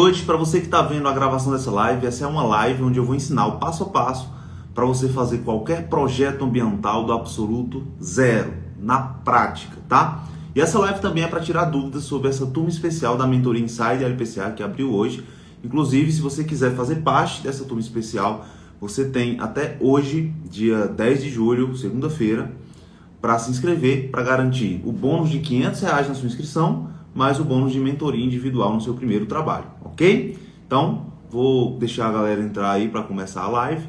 Boa noite para você que está vendo a gravação dessa live. Essa é uma live onde eu vou ensinar o passo a passo para você fazer qualquer projeto ambiental do absoluto zero, na prática, tá? E essa live também é para tirar dúvidas sobre essa turma especial da Mentoria Inside LPCA que abriu hoje. Inclusive, se você quiser fazer parte dessa turma especial, você tem até hoje, dia 10 de julho, segunda-feira, para se inscrever, para garantir o bônus de R$500 na sua inscrição, mais o bônus de mentoria individual no seu primeiro trabalho, ok? Então, vou deixar a galera entrar aí para começar a live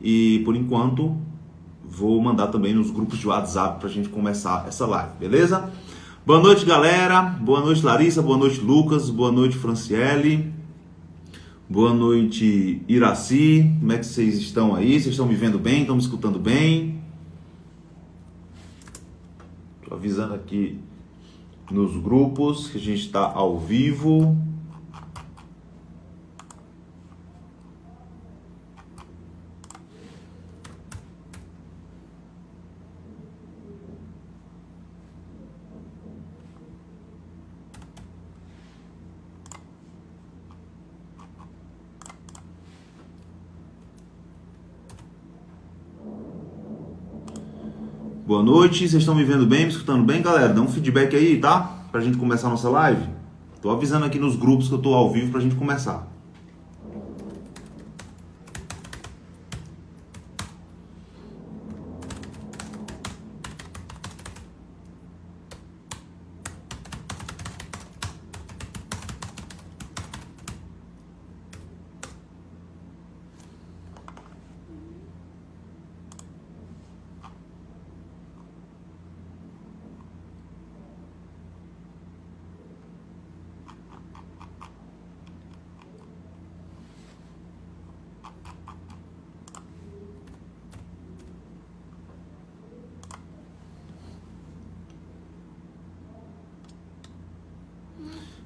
e, por enquanto, vou mandar também nos grupos de WhatsApp para a gente começar essa live, beleza? Boa noite, galera. Boa noite, Larissa. Boa noite, Lucas. Boa noite, Franciele. Boa noite, Iraci. Como é que vocês estão aí? Vocês estão me vendo bem? Estão me escutando bem? Estou avisando aqui nos grupos que a gente está ao vivo. Boa noite, vocês estão me vendo bem, me escutando bem, galera? Dá um feedback aí, tá? Pra gente começar a nossa live. Tô avisando aqui nos grupos que eu tô ao vivo pra gente começar.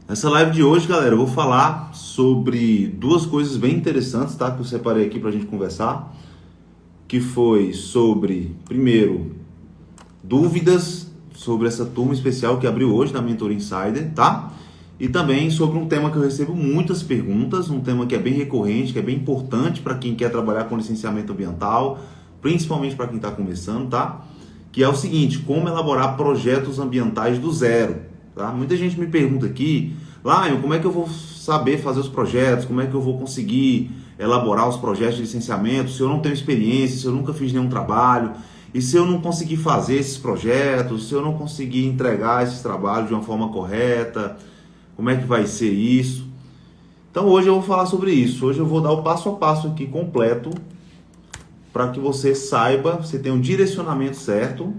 Nessa live de hoje, galera, eu vou falar sobre duas coisas bem interessantes, tá? Que eu separei aqui pra gente conversar. Que foi sobre, primeiro, dúvidas sobre essa turma especial que abriu hoje na Mentoria Insider, tá? E também sobre um tema que eu recebo muitas perguntas, um tema que é bem recorrente, que é bem importante para quem quer trabalhar com licenciamento ambiental, principalmente para quem está começando, tá? Que é o seguinte: como elaborar projetos ambientais do zero, tá? Muita gente me pergunta aqui, Lion, como é que eu vou saber fazer os projetos? Como é que eu vou conseguir elaborar os projetos de licenciamento se eu não tenho experiência, se eu nunca fiz nenhum trabalho? E se eu não conseguir fazer esses projetos, se eu não conseguir entregar esses trabalhos de uma forma correta, como é que vai ser isso? Então hoje eu vou falar sobre isso. Hoje eu vou dar o passo a passo aqui completo para que você saiba, você tenha um direcionamento certo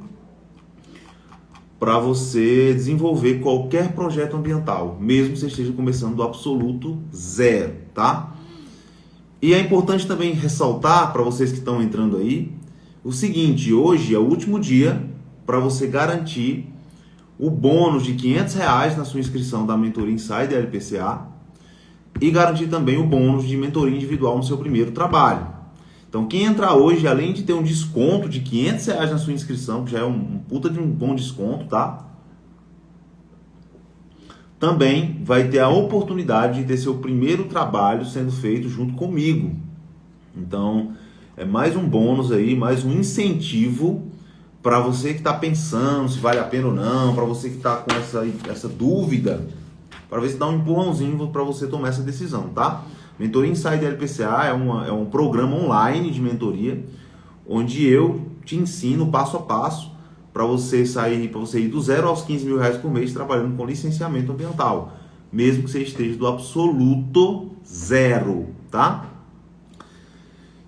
para você desenvolver qualquer projeto ambiental, mesmo que você esteja começando do absoluto zero, tá? E é importante também ressaltar para vocês que estão entrando aí o seguinte: hoje é o último dia para você garantir o bônus de R$500 na sua inscrição da Mentoria Inside LPCA e garantir também o bônus de mentoria individual no seu primeiro trabalho. Então, quem entrar hoje, além de ter um desconto de R$500 na sua inscrição, que já é um puta de um bom desconto, tá? Também vai ter a oportunidade de ter seu primeiro trabalho sendo feito junto comigo. Então, é mais um bônus aí, mais um incentivo para você que está pensando se vale a pena ou não, para você que está com essa dúvida, para ver se dá um empurrãozinho para você tomar essa decisão, tá? Mentoria Inside LPCA é um programa online de mentoria, onde eu te ensino passo a passo para você ir do zero aos R$15.000 por mês trabalhando com licenciamento ambiental, mesmo que você esteja do absoluto zero, tá?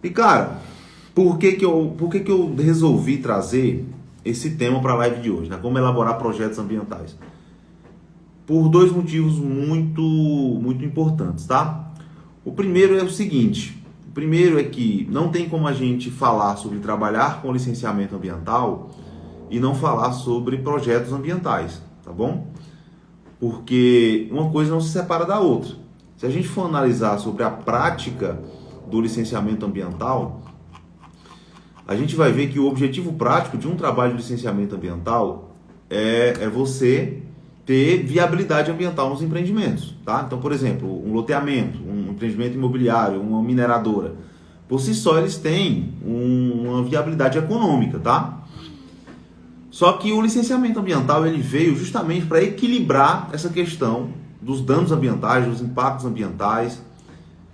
E cara, por que que eu resolvi trazer esse tema para a live de hoje, né? Como elaborar projetos ambientais? Por dois motivos muito importantes, tá? O primeiro é o seguinte: o primeiro é que não tem como a gente falar sobre trabalhar com licenciamento ambiental e não falar sobre projetos ambientais, tá bom? Porque uma coisa não se separa da outra. Se a gente for analisar sobre a prática do licenciamento ambiental, a gente vai ver que o objetivo prático de um trabalho de licenciamento ambiental é você ter viabilidade ambiental nos empreendimentos, tá? Então, por exemplo, um loteamento, um empreendimento imobiliário, uma mineradora, por si só eles têm uma viabilidade econômica, tá? Só que o licenciamento ambiental ele veio justamente para equilibrar essa questão dos danos ambientais, dos impactos ambientais,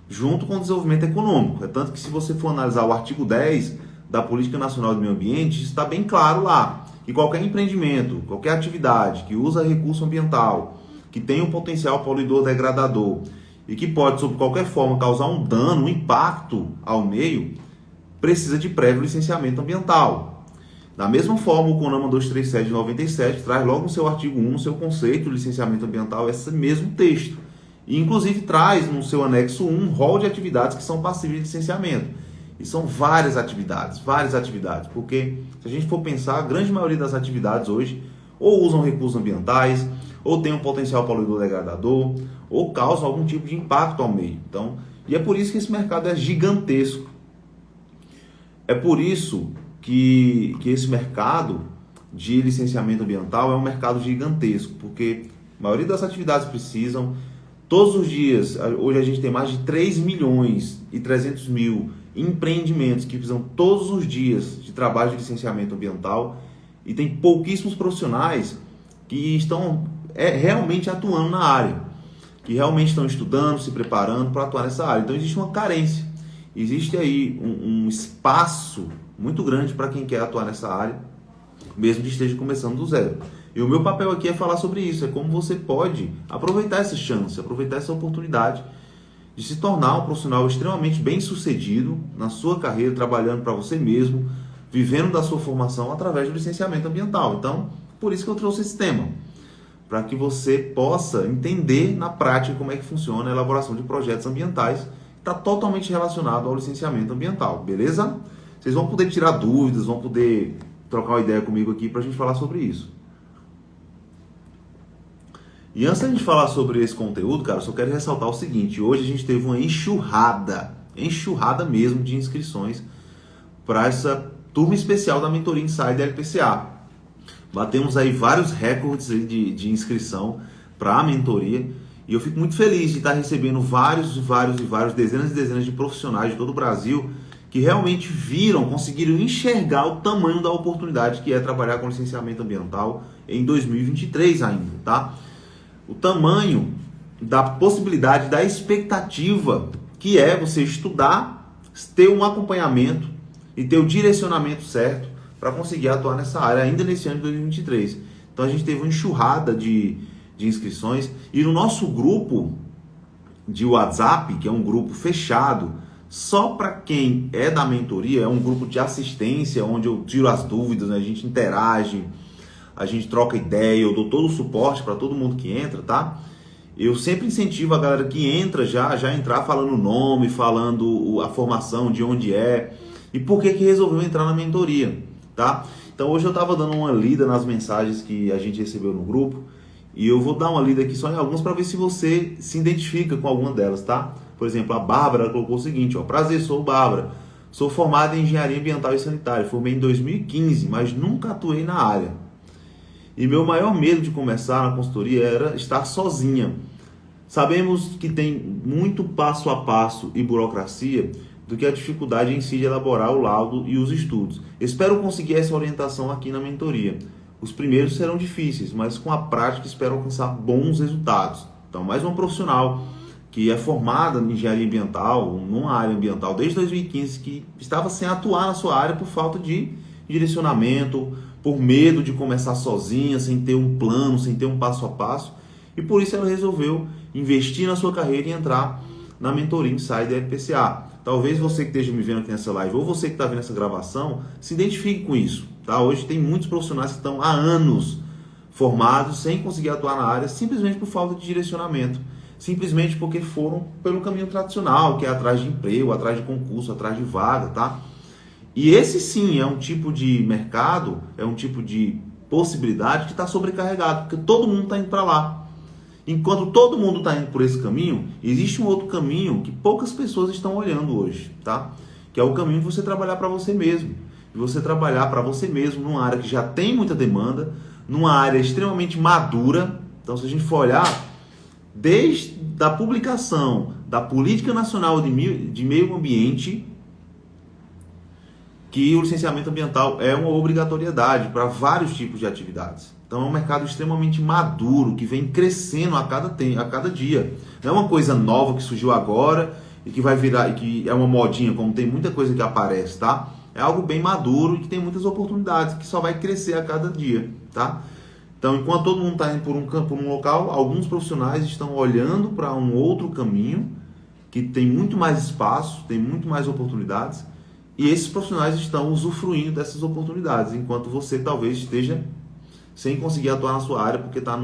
junto com o desenvolvimento econômico. É tanto que se você for analisar o artigo 10 da Política Nacional do Meio Ambiente, está bem claro lá que qualquer empreendimento, qualquer atividade que usa recurso ambiental, que tem um potencial poluidor degradador e que pode, sob qualquer forma, causar um dano, um impacto ao meio, precisa de prévio licenciamento ambiental. Da mesma forma, o CONAMA 237 de 97 traz logo no seu artigo 1, no seu conceito de licenciamento ambiental, esse mesmo texto. E, inclusive, traz no seu anexo 1 um rol de atividades que são passíveis de licenciamento. E são várias atividades, porque se a gente for pensar, a grande maioria das atividades hoje ou usam recursos ambientais, ou tem um potencial poluidor degradador, ou causam algum tipo de impacto ao meio. Então, e é por isso que esse mercado é gigantesco. É por isso que esse mercado de licenciamento ambiental é um mercado gigantesco, porque a maioria das atividades precisam, todos os dias, hoje a gente tem mais de 3 milhões e 300 mil empreendimentos que precisam todos os dias de trabalho de licenciamento ambiental e tem pouquíssimos profissionais que estão realmente atuando na área, que realmente estão estudando, se preparando para atuar nessa área. Então existe uma carência, existe aí um espaço muito grande para quem quer atuar nessa área, mesmo que esteja começando do zero. E o meu papel aqui é falar sobre isso, é como você pode aproveitar essa chance, aproveitar essa oportunidade de se tornar um profissional extremamente bem-sucedido na sua carreira, trabalhando para você mesmo, vivendo da sua formação através do licenciamento ambiental. Então, por isso que eu trouxe esse tema, para que você possa entender na prática como é que funciona a elaboração de projetos ambientais, está totalmente relacionado ao licenciamento ambiental, beleza? Vocês vão poder tirar dúvidas, vão poder trocar uma ideia comigo aqui para a gente falar sobre isso. E antes da gente falar sobre esse conteúdo, cara, eu só quero ressaltar o seguinte: hoje a gente teve uma enxurrada mesmo de inscrições para essa turma especial da Mentoria Insider LPCA. Batemos aí vários recordes aí de inscrição para a mentoria e eu fico muito feliz de estar recebendo vários, dezenas e dezenas de profissionais de todo o Brasil que realmente conseguiram enxergar o tamanho da oportunidade que é trabalhar com licenciamento ambiental em 2023 ainda, tá? O tamanho da possibilidade, da expectativa que é você estudar, ter um acompanhamento e ter o direcionamento certo para conseguir atuar nessa área ainda nesse ano de 2023. Então a gente teve uma enxurrada de inscrições e no nosso grupo de WhatsApp, que é um grupo fechado, só para quem é da mentoria, é um grupo de assistência onde eu tiro as dúvidas, né? A gente interage, a gente troca ideia, eu dou todo o suporte para todo mundo que entra, tá? Eu sempre incentivo a galera que entra já entrar falando o nome, falando a formação, de onde é e por que resolveu entrar na mentoria, tá? Então hoje eu estava dando uma lida nas mensagens que a gente recebeu no grupo e eu vou dar uma lida aqui só em algumas para ver se você se identifica com alguma delas, tá? Por exemplo, a Bárbara colocou o seguinte, ó: prazer, sou Bárbara, sou formada em Engenharia Ambiental e Sanitária, formei em 2015, mas nunca atuei na área. E meu maior medo de começar na consultoria era estar sozinha. Sabemos que tem muito passo a passo e burocracia do que a dificuldade em si de elaborar o laudo e os estudos. Espero conseguir essa orientação aqui na mentoria. Os primeiros serão difíceis, mas com a prática espero alcançar bons resultados. Então, mais uma profissional que é formada em engenharia ambiental, numa área ambiental desde 2015, que estava sem atuar na sua área por falta de direcionamento, por medo de começar sozinha, sem ter um plano, sem ter um passo a passo. E por isso ela resolveu investir na sua carreira e entrar na Mentoria Insider LPCA. Talvez você que esteja me vendo aqui nessa live, ou você que está vendo essa gravação, se identifique com isso, tá? Hoje tem muitos profissionais que estão há anos formados, sem conseguir atuar na área, simplesmente por falta de direcionamento. Simplesmente porque foram pelo caminho tradicional, que é atrás de emprego, atrás de concurso, atrás de vaga, tá? E esse sim é um tipo de mercado, é um tipo de possibilidade que está sobrecarregado, porque todo mundo está indo para lá. Enquanto todo mundo está indo por esse caminho, existe um outro caminho que poucas pessoas estão olhando hoje, tá? Que é o caminho de você trabalhar para você mesmo. De você trabalhar para você mesmo numa área que já tem muita demanda, numa área extremamente madura, Então, se a gente for olhar, desde a publicação da Política Nacional de Meio Ambiente, que o licenciamento ambiental é uma obrigatoriedade para vários tipos de atividades. Então é um mercado extremamente maduro, que vem crescendo a cada dia. Não é uma coisa nova que surgiu agora e que vai virar, e que é uma modinha, como tem muita coisa que aparece, tá? É algo bem maduro e que tem muitas oportunidades, que só vai crescer a cada dia, tá? Então, enquanto todo mundo está indo por um local, alguns profissionais estão olhando para um outro caminho, que tem muito mais espaço, tem muito mais oportunidades, e esses profissionais estão usufruindo dessas oportunidades, enquanto você talvez esteja sem conseguir atuar na sua área, porque está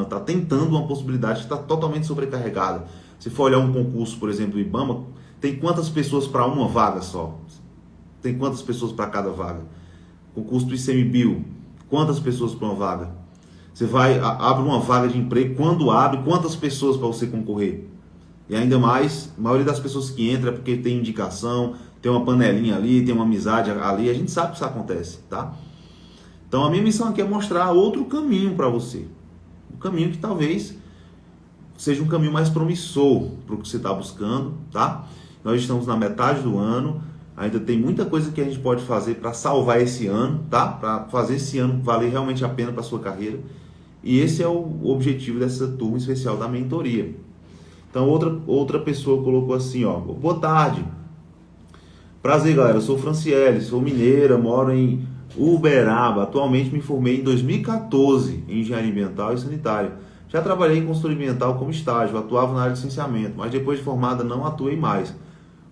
tá tentando uma possibilidade que está totalmente sobrecarregada. Se for olhar um concurso, por exemplo, do IBAMA, tem quantas pessoas para uma vaga só? Tem quantas pessoas para cada vaga? Concurso do ICMBio, quantas pessoas para uma vaga? Você abre uma vaga de emprego, quando abre, quantas pessoas para você concorrer? E ainda mais, a maioria das pessoas que entra é porque tem indicação, tem uma panelinha ali, tem uma amizade ali, a gente sabe que isso acontece, tá? Então a minha missão aqui é mostrar outro caminho para você. Um caminho que talvez seja um caminho mais promissor para o que você está buscando, tá? Nós estamos na metade do ano, ainda tem muita coisa que a gente pode fazer para salvar esse ano, tá? Para fazer esse ano valer realmente a pena para a sua carreira. E esse é o objetivo dessa turma especial da mentoria. Então outra pessoa colocou assim, ó: boa tarde. Prazer, galera, eu sou Franciele, sou mineira, moro em Uberaba. Atualmente me formei em 2014 em Engenharia Ambiental e Sanitária. Já trabalhei em consultoria ambiental como estágio, atuava na área de licenciamento, mas depois de formada não atuei mais.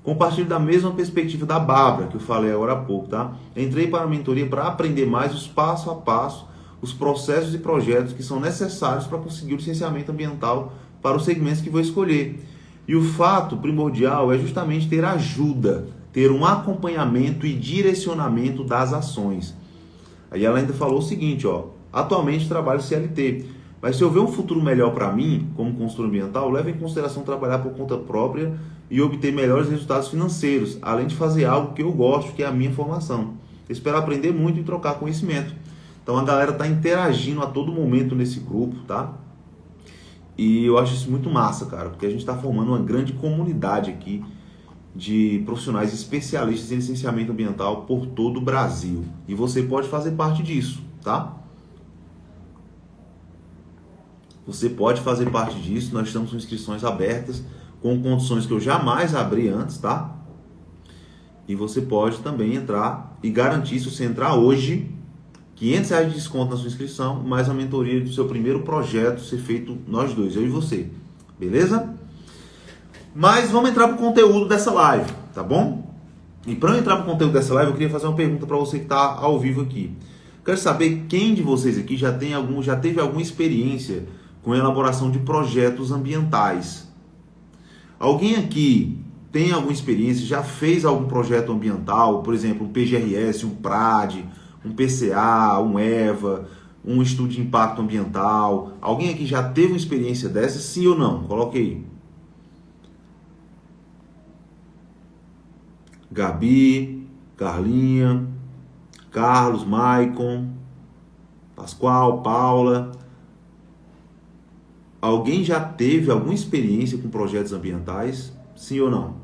Compartilho da mesma perspectiva da Bárbara, que eu falei agora há pouco, tá? Entrei para a mentoria para aprender mais os passo a passo, os processos e projetos que são necessários para conseguir o licenciamento ambiental para os segmentos que vou escolher. E o fato primordial é justamente ter ajuda, ter um acompanhamento e direcionamento das ações. Aí ela ainda falou o seguinte, ó: atualmente trabalho CLT, mas se eu ver um futuro melhor para mim, como consultor ambiental, levo em consideração trabalhar por conta própria e obter melhores resultados financeiros, além de fazer algo que eu gosto, que é a minha formação. Espero aprender muito e trocar conhecimento. Então a galera está interagindo a todo momento nesse grupo, tá? E eu acho isso muito massa, cara, porque a gente está formando uma grande comunidade aqui de profissionais especialistas em licenciamento ambiental por todo o Brasil. E você pode fazer parte disso, tá? Você pode fazer parte disso. Nós estamos com inscrições abertas, com condições que eu jamais abri antes, tá? E você pode também entrar e garantir, se você entrar hoje, R$500 de desconto na sua inscrição, mais a mentoria do seu primeiro projeto ser feito nós dois, eu e você. Beleza? Mas vamos entrar para o conteúdo dessa live, tá bom? E para eu entrar para o conteúdo dessa live, eu queria fazer uma pergunta para você que está ao vivo aqui. Quero saber quem de vocês aqui já teve alguma experiência com elaboração de projetos ambientais. Alguém aqui tem alguma experiência, já fez algum projeto ambiental, por exemplo, um PGRS, um PRAD, um PCA, um EVA, um estudo de impacto ambiental? Alguém aqui já teve uma experiência dessa, sim ou não? Coloque aí. Gabi, Carlinha, Carlos, Maicon, Pascoal, Paula. Alguém já teve alguma experiência com projetos ambientais? Sim ou não?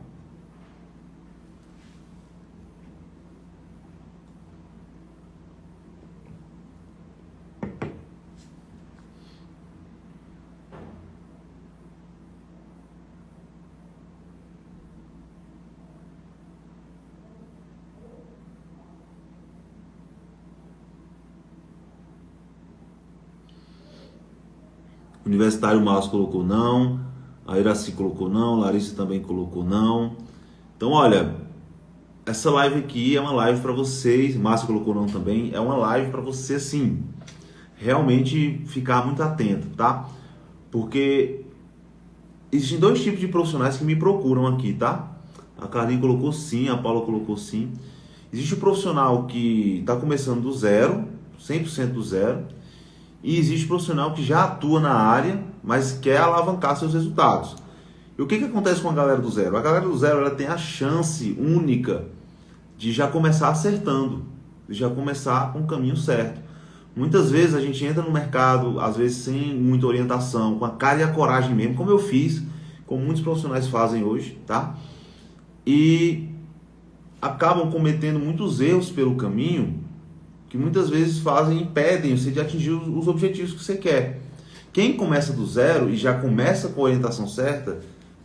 Universitário Márcio colocou não, a Iraci colocou não, Larissa também colocou não. Então, olha, essa live aqui é uma live para vocês, Márcio colocou não também, é uma live para você, assim, realmente ficar muito atento, tá? Porque existem dois tipos de profissionais que me procuram aqui, tá? A Carlinha colocou sim, a Paula colocou sim. Existe o profissional que está começando do zero, 100% do zero. E existe profissional que já atua na área, mas quer alavancar seus resultados. E o que acontece com a galera do zero? A galera do zero, ela tem a chance única de já começar acertando, de já começar com o caminho certo. Muitas vezes a gente entra no mercado, às vezes sem muita orientação, com a cara e a coragem mesmo, como eu fiz, como muitos profissionais fazem hoje, tá? E acabam cometendo muitos erros pelo caminho, que muitas vezes impedem você de atingir os objetivos que você quer. Quem começa do zero e já começa com a orientação certa,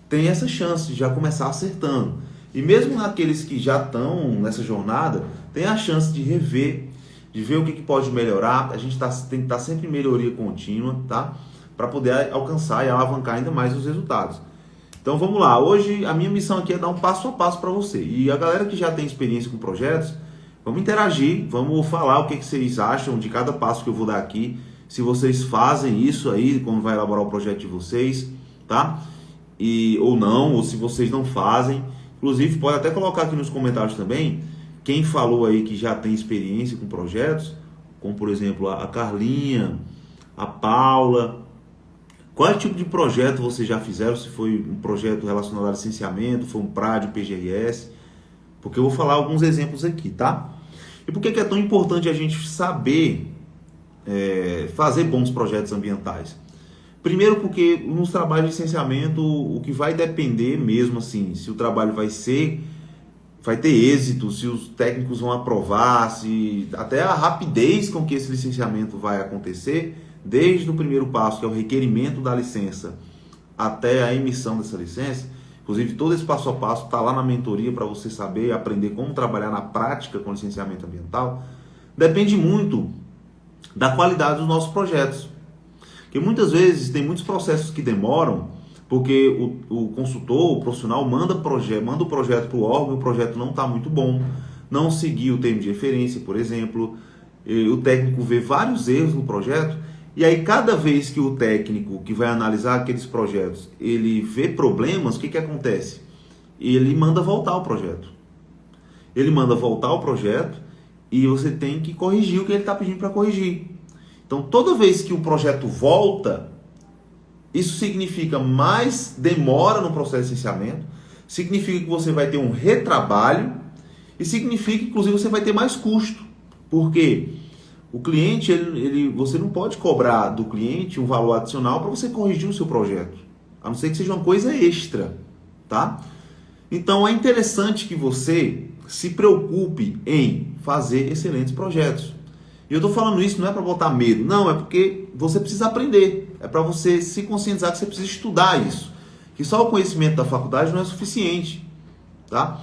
tem essa chance de já começar acertando. E mesmo naqueles que já estão nessa jornada, tem a chance de rever, de ver o que pode melhorar. A gente tem que estar sempre em melhoria contínua, tá? Para poder alcançar e alavancar ainda mais os resultados. Então vamos lá, hoje a minha missão aqui é dar um passo a passo para você. E a galera que já tem experiência com projetos, vamos interagir, vamos falar o que vocês acham de cada passo que eu vou dar aqui. Se vocês fazem isso aí, quando vai elaborar o projeto de vocês, tá? Ou não, ou se vocês não fazem. Inclusive, pode até colocar aqui nos comentários também, quem falou aí que já tem experiência com projetos, como por exemplo a Carlinha, a Paula. Qual tipo de projeto vocês já fizeram? Se foi um projeto relacionado a licenciamento, foi um PRAD, PGRS? Porque eu vou falar alguns exemplos aqui, tá? E por que é tão importante a gente saber fazer bons projetos ambientais? Primeiro porque nos trabalhos de licenciamento, o que vai depender mesmo assim, se o trabalho vai ter êxito, se os técnicos vão aprovar, se até a rapidez com que esse licenciamento vai acontecer, desde o primeiro passo, que é o requerimento da licença, até a emissão dessa licença. Inclusive, todo esse passo a passo está lá na mentoria para você saber, aprender como trabalhar na prática com licenciamento ambiental. Depende muito da qualidade dos nossos projetos. Porque muitas vezes tem muitos processos que demoram, porque o consultor, o profissional, manda o projeto para o órgão, o projeto não está muito bom, não seguiu o termo de referência, por exemplo, o técnico vê vários erros no projeto, e aí cada vez que o técnico que vai analisar aqueles projetos, ele vê problemas, o que acontece? Ele manda voltar o projeto. Ele manda voltar o projeto e você tem que corrigir o que ele está pedindo para corrigir. Então, toda vez que o projeto volta, isso significa mais demora no processo de licenciamento, significa que você vai ter um retrabalho e significa, inclusive, que você vai ter mais custo. Por quê? O cliente, você não pode cobrar do cliente um valor adicional para você corrigir o seu projeto, a não ser que seja uma coisa extra, tá? Então, é interessante que você se preocupe em fazer excelentes projetos. E eu estou falando isso não é para botar medo, não, é porque você precisa aprender. É para você se conscientizar que você precisa estudar isso. Que só o conhecimento da faculdade não é suficiente, tá?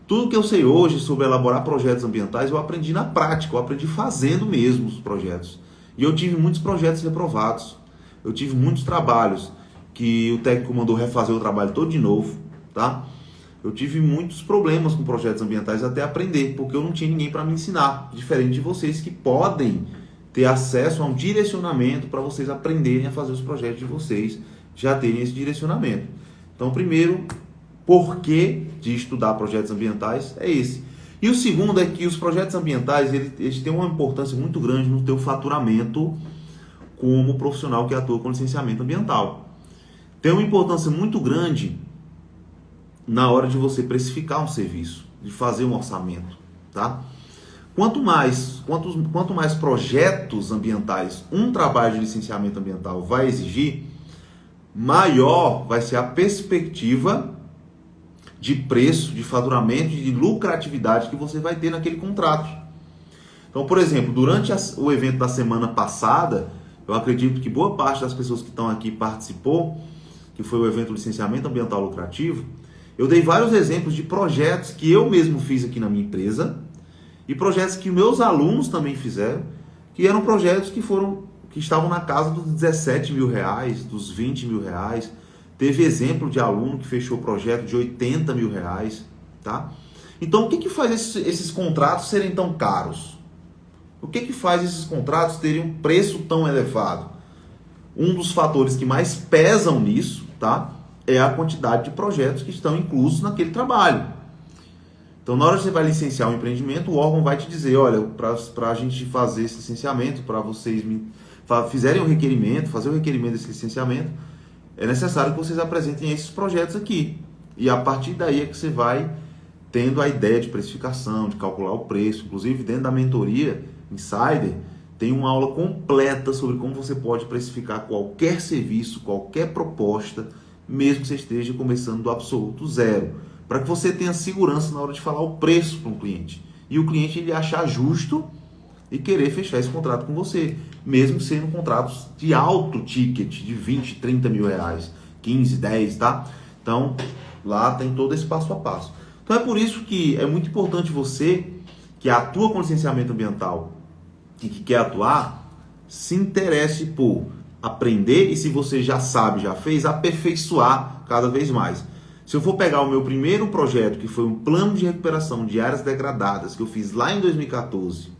Tudo que eu sei hoje sobre elaborar projetos ambientais, eu aprendi na prática, eu aprendi fazendo mesmo os projetos. E eu tive muitos projetos reprovados. Eu tive muitos trabalhos que o técnico mandou refazer o trabalho todo de novo, tá? Eu tive muitos problemas com projetos ambientais até aprender, porque eu não tinha ninguém para me ensinar, diferente de vocês que podem ter acesso a um direcionamento para vocês aprenderem a fazer os projetos de vocês, já terem esse direcionamento. Então, primeiro, porquê de estudar projetos ambientais é esse. E o segundo é que os projetos ambientais eles têm uma importância muito grande no teu faturamento como profissional que atua com licenciamento ambiental. Tem uma importância muito grande na hora de você precificar um serviço, de fazer um orçamento, tá? Quanto mais projetos ambientais um trabalho de licenciamento ambiental vai exigir, maior vai ser a perspectiva de preço, de faturamento, de lucratividade que você vai ter naquele contrato. Então, por exemplo, durante o evento da semana passada, eu acredito que boa parte das pessoas que estão aqui participou, que foi o evento Licenciamento Ambiental Lucrativo. Eu dei vários exemplos de projetos que eu mesmo fiz aqui na minha empresa e projetos que meus alunos também fizeram, que eram projetos que estavam na casa dos 17 mil reais, dos 20 mil reais. Teve exemplo de aluno que fechou projeto de 80 mil reais, tá? Então, o que faz esses contratos serem tão caros? O que faz esses contratos terem um preço tão elevado? Um dos fatores que mais pesam nisso, tá? É a quantidade de projetos que estão inclusos naquele trabalho. Então, na hora que você vai licenciar um empreendimento, o órgão vai te dizer, olha, para a gente fazer esse licenciamento, para vocês fizerem o requerimento, fazer o requerimento desse licenciamento, é necessário que vocês apresentem esses projetos aqui. E a partir daí é que você vai tendo a ideia de precificação, de calcular o preço. Inclusive, dentro da mentoria Insider, tem uma aula completa sobre como você pode precificar qualquer serviço, qualquer proposta, mesmo que você esteja começando do absoluto zero, para que você tenha segurança na hora de falar o preço para um cliente. E o cliente ele achar justo e querer fechar esse contrato com você, mesmo sendo contratos de alto ticket, de 20, 30 mil reais, 15, 10, tá? Então, lá tem todo esse passo a passo. Então é por isso que é muito importante você, que atua com licenciamento ambiental e que quer atuar, se interesse por aprender e, se você já sabe, já fez, aperfeiçoar cada vez mais. Se eu for pegar o meu primeiro projeto, que foi um plano de recuperação de áreas degradadas, que eu fiz lá em 2014,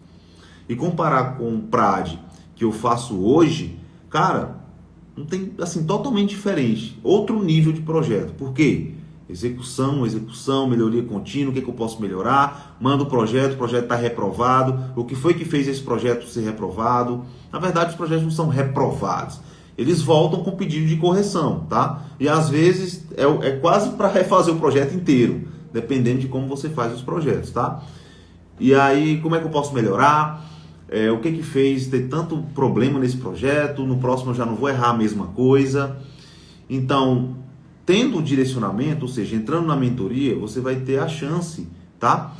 e comparar com o PRAD que eu faço hoje, cara, não tem, assim, totalmente diferente. Outro nível de projeto. Por quê? Execução, melhoria contínua, o que eu posso melhorar, manda o projeto está reprovado, o que foi que fez esse projeto ser reprovado? Na verdade, os projetos não são reprovados, eles voltam com pedido de correção, tá? E às vezes é quase para refazer o projeto inteiro, dependendo de como você faz os projetos, tá? E aí, como é que eu posso melhorar? O que fez ter tanto problema nesse projeto? No próximo eu já não vou errar a mesma coisa. Então, tendo o direcionamento, ou seja, entrando na mentoria, você vai ter a chance, tá,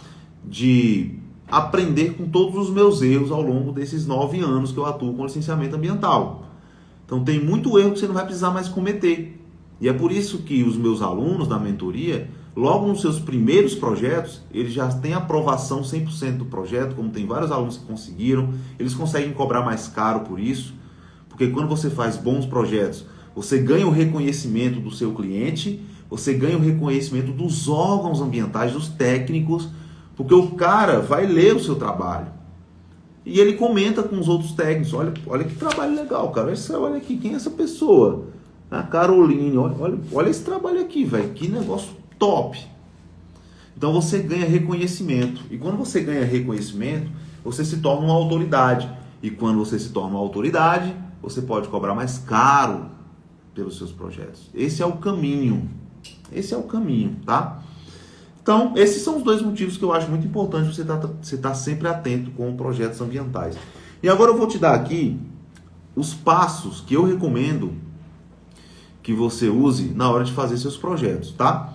de aprender com todos os meus erros ao longo desses 9 anos que eu atuo com licenciamento ambiental. Então tem muito erro que você não vai precisar mais cometer. E é por isso que os meus alunos da mentoria, logo nos seus primeiros projetos, eles já têm aprovação 100% do projeto, como tem vários alunos que conseguiram, eles conseguem cobrar mais caro por isso, porque quando você faz bons projetos, você ganha o reconhecimento do seu cliente, você ganha o reconhecimento dos órgãos ambientais, dos técnicos, porque o cara vai ler o seu trabalho. E ele comenta com os outros técnicos, olha que trabalho legal, cara, olha aqui, quem é essa pessoa? A Caroline, olha esse trabalho aqui, velho, que negócio top. Então você ganha reconhecimento, e quando você ganha reconhecimento, você se torna uma autoridade, e quando você se torna uma autoridade, você pode cobrar mais caro pelos seus projetos. Esse é o caminho, tá? Então, esses são os 2 motivos que eu acho muito importante você estar sempre atento com projetos ambientais. E agora eu vou te dar aqui os passos que eu recomendo que você use na hora de fazer seus projetos, tá?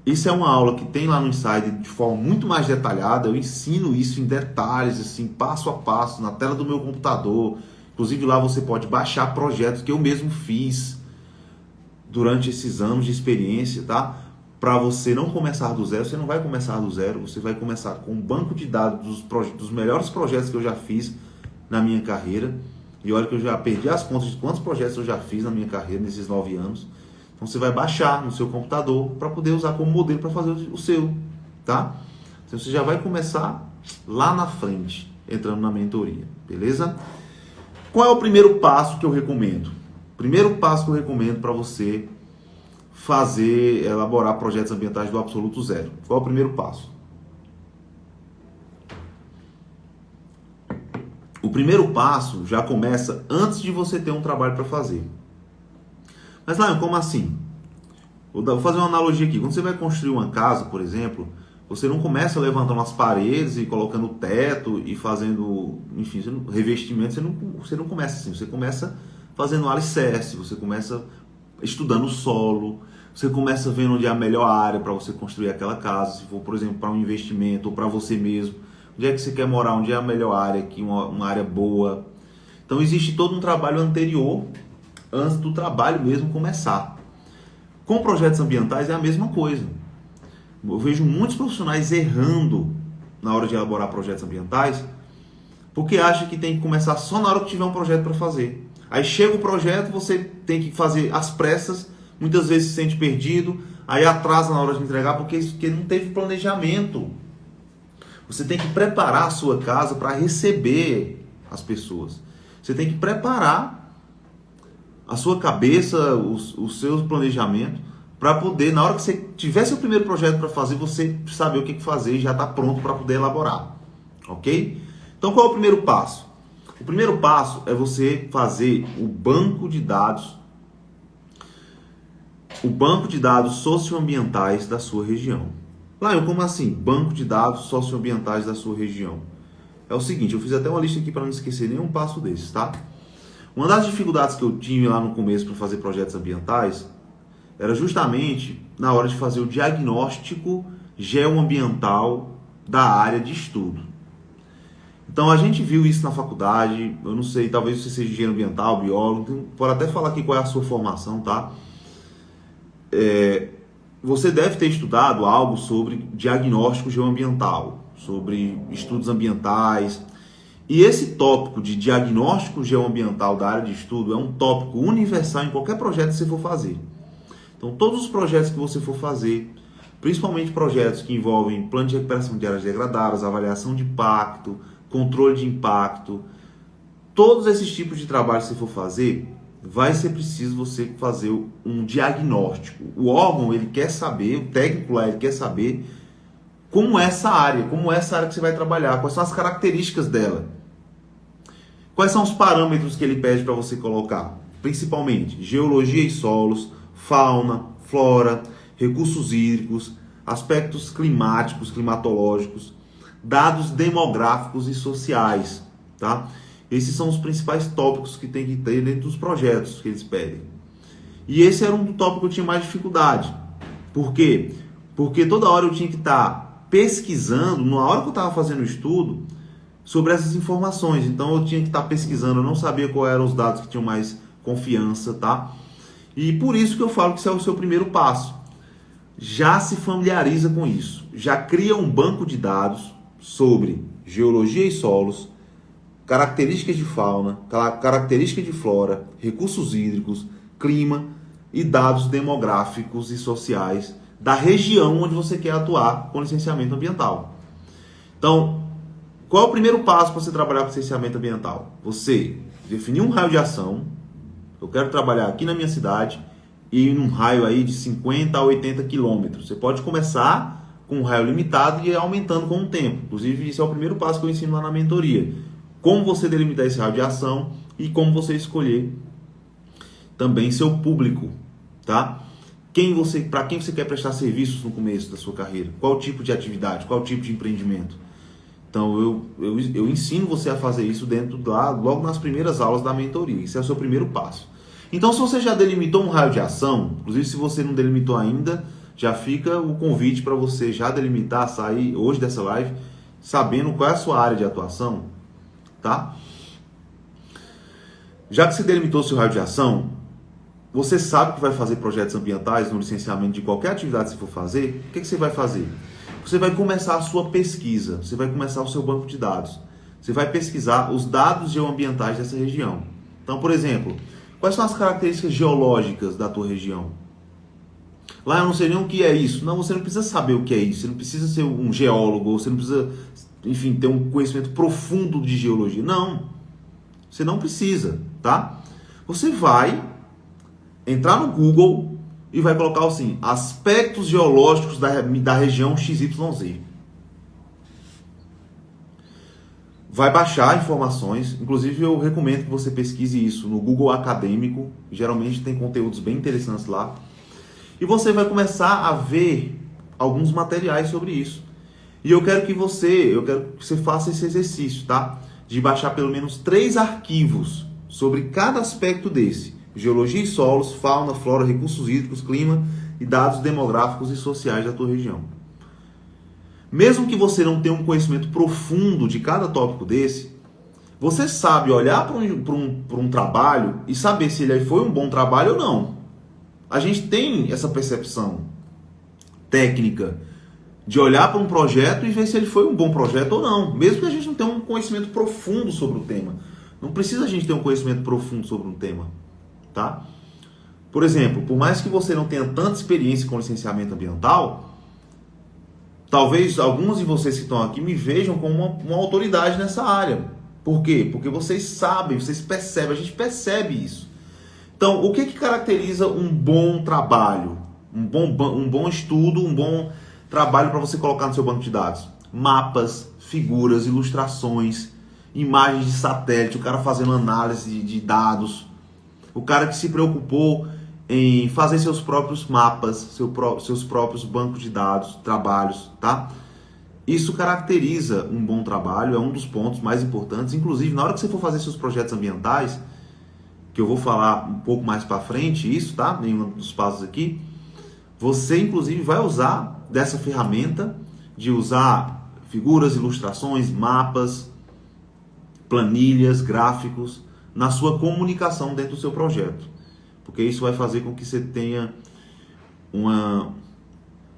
Isso é uma aula que tem lá no Insider de forma muito mais detalhada. Eu ensino isso em detalhes, assim, passo a passo, na tela do meu computador. Inclusive lá você pode baixar projetos que eu mesmo fiz durante esses anos de experiência, tá? Para você não começar do zero, você não vai começar do zero, você vai começar com um banco de dados dos melhores projetos que eu já fiz na minha carreira. E olha que eu já perdi as contas de quantos projetos eu já fiz na minha carreira nesses 9 anos. Então você vai baixar no seu computador para poder usar como modelo para fazer o seu, tá? Então você já vai começar lá na frente, entrando na mentoria, beleza? Qual é o primeiro passo que eu recomendo? O primeiro passo que eu recomendo para você elaborar projetos ambientais do absoluto zero. Qual é o primeiro passo? O primeiro passo já começa antes de você ter um trabalho para fazer. Mas, Lion, como assim? Vou fazer uma analogia aqui. Quando você vai construir uma casa, por exemplo, você não começa levantando as paredes e colocando o teto e fazendo, enfim, revestimento. Você não começa assim. Você começa fazendo alicerce, você começa estudando o solo, você começa vendo onde é a melhor área para você construir aquela casa, se for, por exemplo, para um investimento ou para você mesmo. Onde é que você quer morar? Onde é a melhor área aqui, uma área boa. Então existe todo um trabalho anterior, antes do trabalho mesmo começar. Com projetos ambientais é a mesma coisa. Eu vejo muitos profissionais errando na hora de elaborar projetos ambientais, porque acham que tem que começar só na hora que tiver um projeto para fazer. Aí chega o projeto, você tem que fazer às pressas, muitas vezes se sente perdido, aí atrasa na hora de entregar porque não teve planejamento. Você tem que preparar a sua casa para receber as pessoas. Você tem que preparar a sua cabeça, o seu planejamento, para poder, na hora que você tiver seu primeiro projeto para fazer, você saber o que fazer e já está pronto para poder elaborar. Ok? Então qual é o primeiro passo? O primeiro passo é você fazer o banco de dados socioambientais da sua região. Lá, como assim? Banco de dados socioambientais da sua região. é o seguinte, eu fiz até uma lista aqui para não esquecer nenhum passo desses, tá? Uma das dificuldades que eu tive lá no começo para fazer projetos ambientais era justamente na hora de fazer o diagnóstico geoambiental da área de estudo. Então a gente viu isso na faculdade, eu não sei, talvez você seja engenheiro ambiental, biólogo, pode até falar aqui qual é a sua formação, tá? Você deve ter estudado algo sobre diagnóstico geoambiental, sobre estudos ambientais. E esse tópico de diagnóstico geoambiental da área de estudo é um tópico universal em qualquer projeto que você for fazer. Então, todos os projetos que você for fazer, principalmente projetos que envolvem plano de recuperação de áreas degradadas, avaliação de impacto, controle de impacto, todos esses tipos de trabalho que você for fazer, vai ser preciso você fazer um diagnóstico. O órgão, ele quer saber, o técnico lá, ele quer saber como é essa área que você vai trabalhar, quais são as características dela. Quais são os parâmetros que ele pede para você colocar? Principalmente geologia e solos, fauna, flora, recursos hídricos, aspectos climáticos, climatológicos, dados demográficos e sociais, tá? Esses são os principais tópicos que tem que ter dentro dos projetos que eles pedem. E esse era um tópico que eu tinha mais dificuldade. Por quê? Porque toda hora eu tinha que estar pesquisando, na hora que eu estava fazendo o estudo, sobre essas informações. Então eu tinha que estar pesquisando, eu não sabia quais eram os dados que tinham mais confiança, tá? E por isso que eu falo que esse é o seu primeiro passo. Já se familiariza com isso. Já cria um banco de dados sobre geologia e solos, características de fauna, características de flora, recursos hídricos, clima e dados demográficos e sociais da região onde você quer atuar com licenciamento ambiental. Então, qual é o primeiro passo para você trabalhar com licenciamento ambiental? Você definir um raio de ação. Eu quero trabalhar aqui na minha cidade e num raio aí de 50 a 80 quilômetros. Você pode começar com um raio limitado e ir aumentando com o tempo. Inclusive, esse é o primeiro passo que eu ensino lá na mentoria. Como você delimitar esse raio de ação e como você escolher também seu público, tá? Para quem você quer prestar serviços no começo da sua carreira? Qual tipo de atividade? Qual tipo de empreendimento? Então, eu ensino você a fazer isso logo nas primeiras aulas da mentoria. Esse é o seu primeiro passo. Então, se você já delimitou um raio de ação, inclusive se você não delimitou ainda, já fica o convite para você já delimitar, sair hoje dessa live, sabendo qual é a sua área de atuação, tá? Já que você delimitou seu raio de ação, você sabe que vai fazer projetos ambientais no licenciamento de qualquer atividade que você for fazer, o que você vai fazer? Você vai começar a sua pesquisa, você vai começar o seu banco de dados. Você vai pesquisar os dados geoambientais dessa região. Então, por exemplo, quais são as características geológicas da tua região? Lá eu não sei nem o que é isso. Não, você não precisa saber o que é isso. Você não precisa ser um geólogo, você não precisa, enfim, ter um conhecimento profundo de geologia. Não, você não precisa, tá? Você vai entrar no Google e vai colocar assim, aspectos geológicos da região XYZ. Vai baixar informações, inclusive eu recomendo que você pesquise isso no Google Acadêmico, geralmente tem conteúdos bem interessantes lá. E você vai começar a ver alguns materiais sobre isso. E eu quero que você faça esse exercício, tá? De baixar pelo menos 3 arquivos sobre cada aspecto desse. Geologia e solos, fauna, flora, recursos hídricos, clima e dados demográficos e sociais da tua região. Mesmo que você não tenha um conhecimento profundo de cada tópico desse, você sabe olhar para um trabalho e saber se ele foi um bom trabalho ou não. A gente tem essa percepção técnica de olhar para um projeto e ver se ele foi um bom projeto ou não, mesmo que a gente não tenha um conhecimento profundo sobre o tema. Não precisa a gente ter um conhecimento profundo sobre um tema. Tá? Por exemplo, por mais que você não tenha tanta experiência com licenciamento ambiental, talvez alguns de vocês que estão aqui me vejam como uma autoridade nessa área. Por quê? Porque vocês sabem, vocês percebem, a gente percebe isso. Então, o que caracteriza um bom trabalho, um bom estudo, um bom trabalho para você colocar no seu banco de dados? Mapas, figuras, ilustrações, imagens de satélite, o cara fazendo análise de dados, o cara que se preocupou em fazer seus próprios mapas, seus próprios bancos de dados, trabalhos, tá? Isso caracteriza um bom trabalho, é um dos pontos mais importantes. Inclusive, na hora que você for fazer seus projetos ambientais, que eu vou falar um pouco mais para frente, isso, tá? Nenhum dos passos aqui. Você, inclusive, vai usar dessa ferramenta de usar figuras, ilustrações, mapas, planilhas, gráficos na sua comunicação dentro do seu projeto. Porque isso vai fazer com que você tenha uma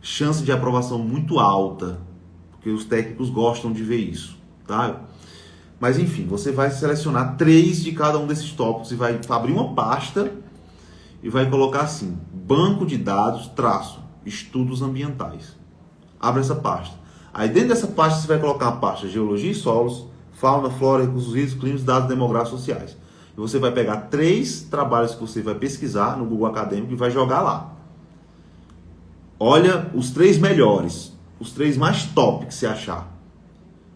chance de aprovação muito alta, porque os técnicos gostam de ver isso, tá? Mas enfim, você vai selecionar 3 de cada um desses tópicos e vai abrir uma pasta e vai colocar assim: banco de dados, estudos ambientais. Abre essa pasta. Aí dentro dessa pasta você vai colocar a pasta geologia e solos, fauna, flora, recursos hídricos, climas, dados demográficos sociais. E você vai pegar 3 trabalhos que você vai pesquisar no Google Acadêmico e vai jogar lá. Olha os 3 melhores, os 3 mais top que você achar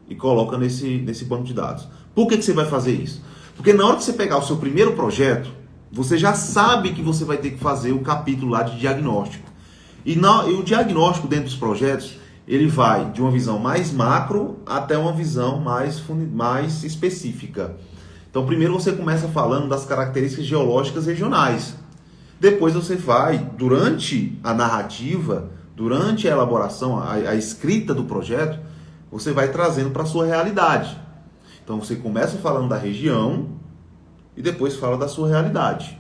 e coloca nesse banco de dados. Por que você vai fazer isso? Porque na hora que você pegar o seu primeiro projeto, você já sabe que você vai ter que fazer o capítulo lá de diagnóstico. E o diagnóstico dentro dos projetos, ele vai de uma visão mais macro até uma visão mais específica. Então, primeiro você começa falando das características geológicas regionais. Depois você vai, durante a narrativa, durante a elaboração, a escrita do projeto, você vai trazendo para a sua realidade. Então, você começa falando da região e depois fala da sua realidade.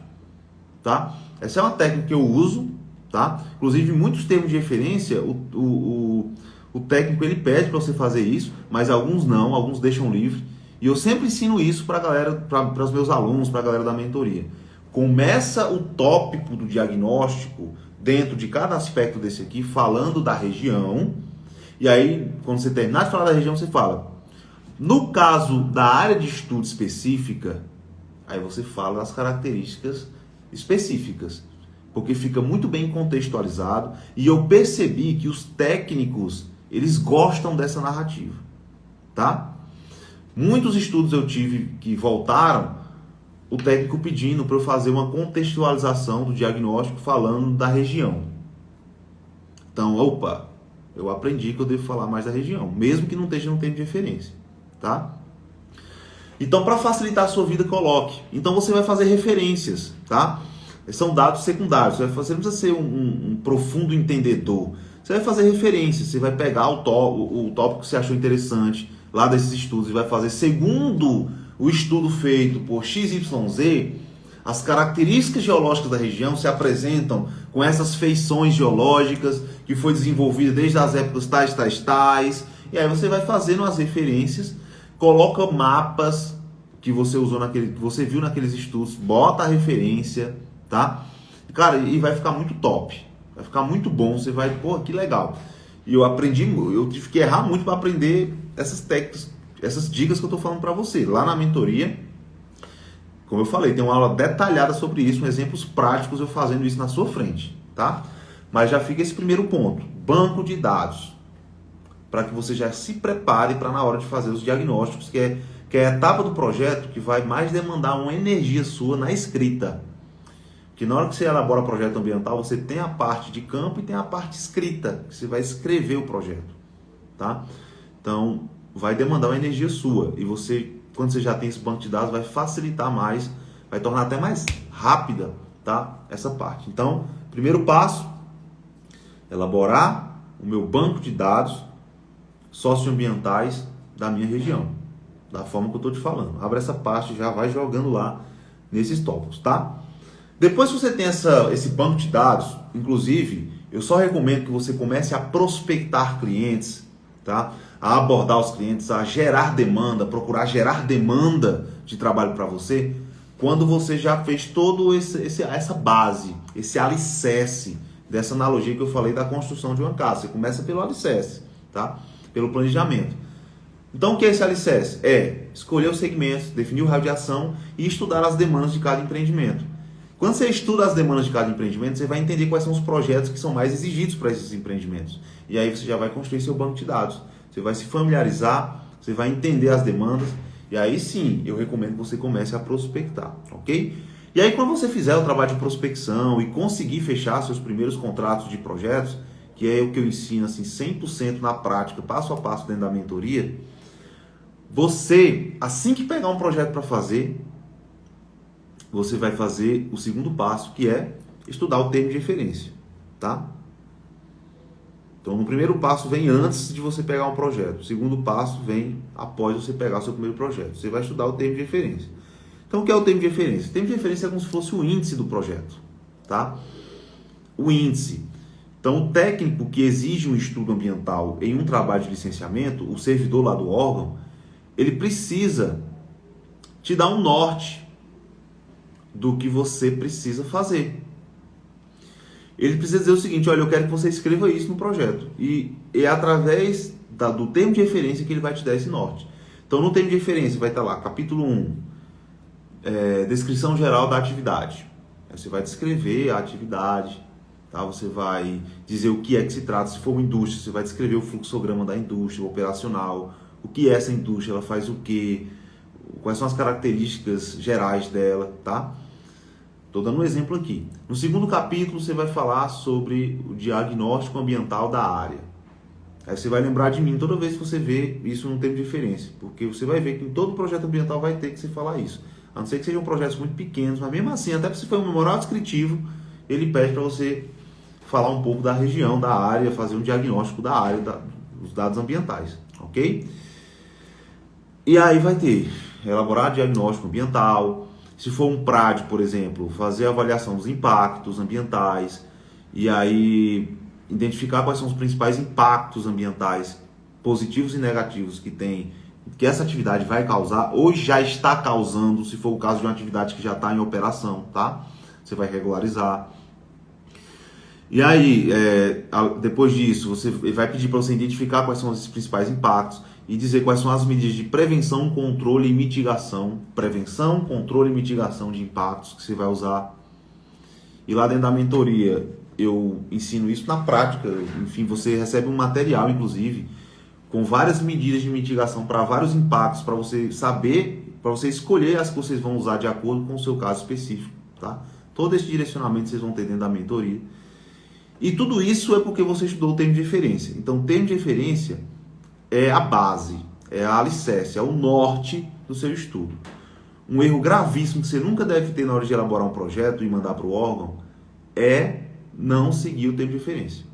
Tá? Essa é uma técnica que eu uso. Tá? Inclusive, muitos termos de referência, o técnico ele pede para você fazer isso, mas alguns não, alguns deixam livre. E eu sempre ensino isso para a galera, para os meus alunos, para a galera da mentoria. Começa o tópico do diagnóstico dentro de cada aspecto desse aqui, falando da região. E aí, quando você terminar de falar da região, você fala: no caso da área de estudo específica, aí você fala das características específicas. Porque fica muito bem contextualizado e eu percebi que os técnicos, eles gostam dessa narrativa, tá? Muitos estudos eu tive que voltaram, o técnico pedindo para eu fazer uma contextualização do diagnóstico falando da região. Então, opa, eu aprendi que eu devo falar mais da região, mesmo que não esteja no tempo de referência, tá? Então, para facilitar a sua vida, coloque. Então, você vai fazer referências, tá? São dados secundários. Você não precisa ser um profundo entendedor. Você vai fazer referências. Você vai pegar o tópico que você achou interessante lá desses estudos e vai fazer segundo o estudo feito por XYZ. As características geológicas da região se apresentam com essas feições geológicas que foi desenvolvida desde as épocas tais. E aí você vai fazendo as referências, coloca mapas que você usou que você viu naqueles estudos, bota a referência. Tá? Cara, e vai ficar muito top. Vai ficar muito bom. Você vai, pô, que legal. E eu tive que errar muito para aprender essas técnicas, essas dicas que eu tô falando para você. Lá na mentoria, como eu falei, tem uma aula detalhada sobre isso, com exemplos práticos eu fazendo isso na sua frente, tá? Mas já fica esse primeiro ponto, banco de dados. Para que você já se prepare para na hora de fazer os diagnósticos, que é a etapa do projeto que vai mais demandar uma energia sua na escrita. Que na hora que você elabora o projeto ambiental, você tem a parte de campo e tem a parte escrita, que você vai escrever o projeto, tá? Então, vai demandar uma energia sua. E você, quando você já tem esse banco de dados, vai facilitar mais, vai tornar até mais rápida, tá? Essa parte. Então, primeiro passo, elaborar o meu banco de dados socioambientais da minha região, da forma que eu estou te falando. Abre essa parte e já vai jogando lá nesses tópicos, tá? Depois que você tem esse banco de dados, inclusive, eu só recomendo que você comece a prospectar clientes, tá? A abordar os clientes, a gerar demanda, procurar gerar demanda de trabalho para você, quando você já fez todo essa base, esse alicerce dessa analogia que eu falei da construção de uma casa. Você começa pelo alicerce, tá? Pelo planejamento. Então, o que é esse alicerce? É escolher os segmentos, definir o raio de ação e estudar as demandas de cada empreendimento. Quando você estuda as demandas de cada empreendimento, você vai entender quais são os projetos que são mais exigidos para esses empreendimentos. E aí você já vai construir seu banco de dados. Você vai se familiarizar, você vai entender as demandas, e aí sim, eu recomendo que você comece a prospectar, ok? E aí quando você fizer o trabalho de prospecção e conseguir fechar seus primeiros contratos de projetos, que é o que eu ensino assim 100% na prática, passo a passo dentro da mentoria, você, assim que pegar um projeto para fazer, você vai fazer o segundo passo, que é estudar o termo de referência, tá? Então, no primeiro passo vem antes de você pegar um projeto. O segundo passo vem após você pegar o seu primeiro projeto. Você vai estudar o termo de referência. Então, o que é o termo de referência? O termo de referência é como se fosse o índice do projeto, tá? O índice. Então, o técnico que exige um estudo ambiental em um trabalho de licenciamento, o servidor lá do órgão, ele precisa te dar um norte do que você precisa fazer. Ele precisa dizer o seguinte: olha, eu quero que você escreva isso no projeto. E é através do termo de referência que ele vai te dar esse norte. Então, no termo de referência vai estar lá, capítulo 1, descrição geral da atividade. Aí você vai descrever a atividade, tá? Você vai dizer o que é que se trata. Se for uma indústria, você vai descrever o fluxograma da indústria, o operacional, o que é essa indústria, ela faz o quê, quais são as características gerais dela, tá? Estou dando um exemplo aqui. No segundo capítulo, você vai falar sobre o diagnóstico ambiental da área. Aí você vai lembrar de mim toda vez que você vê isso no termo de referência, porque você vai ver que em todo projeto ambiental vai ter que se falar isso. A não ser que sejam projetos muito pequenos, mas mesmo assim, até se for um memorial descritivo, ele pede para você falar um pouco da região, da área, fazer um diagnóstico da área, dos dados ambientais, ok? E aí vai ter elaborar diagnóstico ambiental. Se for um PRAD, por exemplo, fazer a avaliação dos impactos ambientais e aí identificar quais são os principais impactos ambientais positivos e negativos que essa atividade vai causar ou já está causando, se for o caso de uma atividade que já está em operação, tá? Você vai regularizar. E aí, depois disso, você vai pedir para você identificar quais são esses principais impactos e dizer quais são as medidas de prevenção, controle e mitigação. Prevenção, controle e mitigação de impactos que você vai usar. E lá dentro da mentoria, eu ensino isso na prática. Enfim, você recebe um material, inclusive, com várias medidas de mitigação para vários impactos, para você saber, para você escolher as que vocês vão usar de acordo com o seu caso específico, tá? Todo esse direcionamento vocês vão ter dentro da mentoria. E tudo isso é porque você estudou o termo de referência. Então, o termo de referência é a base, é a alicerce, é o norte do seu estudo. Um erro gravíssimo que você nunca deve ter na hora de elaborar um projeto e mandar para o órgão é não seguir o termo de referência.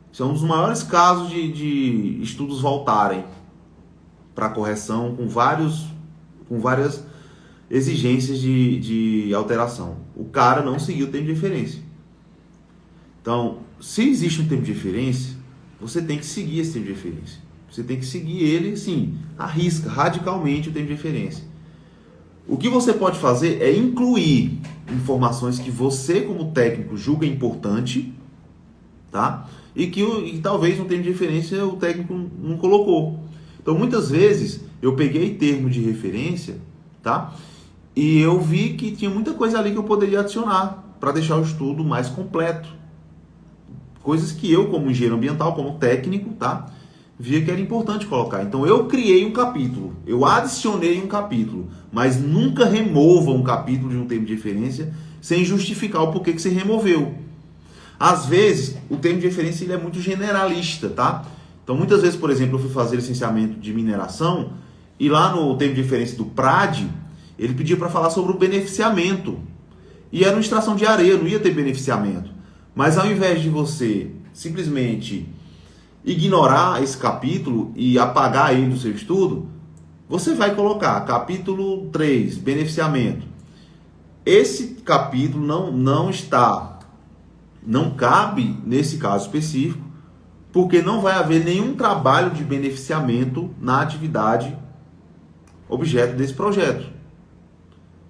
Isso é um dos maiores casos de estudos voltarem para correção com várias exigências de alteração. O cara não seguiu o termo de referência. Então, se existe um termo de referência, você tem que seguir esse termo de referência. Você tem que seguir ele, sim, à risca, radicalmente o termo de referência. O que você pode fazer é incluir informações que você, como técnico, julga importante, tá? E que talvez no termo de referência o técnico não colocou. Então, muitas vezes, eu peguei termo de referência, tá? E eu vi que tinha muita coisa ali que eu poderia adicionar para deixar o estudo mais completo. Coisas que eu, como engenheiro ambiental, como técnico, tá, via que era importante colocar. Então, eu criei um capítulo, eu adicionei um capítulo, mas nunca remova um capítulo de um termo de referência sem justificar o porquê que você removeu. Às vezes, o termo de referência ele é muito generalista, tá? Então, muitas vezes, por exemplo, eu fui fazer licenciamento de mineração e lá no termo de referência do PRAD, ele pedia para falar sobre o beneficiamento. E era uma extração de areia, não ia ter beneficiamento. Mas ao invés de você simplesmente ignorar esse capítulo e apagar ele do seu estudo, você vai colocar capítulo 3, beneficiamento. Esse capítulo não cabe nesse caso específico, porque não vai haver nenhum trabalho de beneficiamento na atividade objeto desse projeto.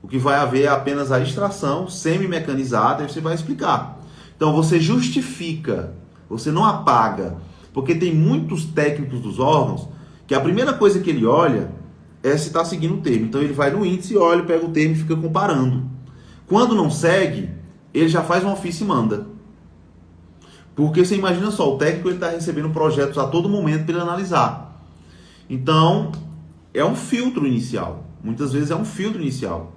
O que vai haver é apenas a extração semi-mecanizada, e você vai explicar. Então você justifica, você não apaga, porque tem muitos técnicos dos órgãos que a primeira coisa que ele olha é se está seguindo o termo. Então ele vai no índice, olha, pega o termo e fica comparando. Quando não segue, ele já faz um ofício e manda. Porque você imagina só, o técnico está recebendo projetos a todo momento para ele analisar. Então é um filtro inicial. Muitas vezes é um filtro inicial.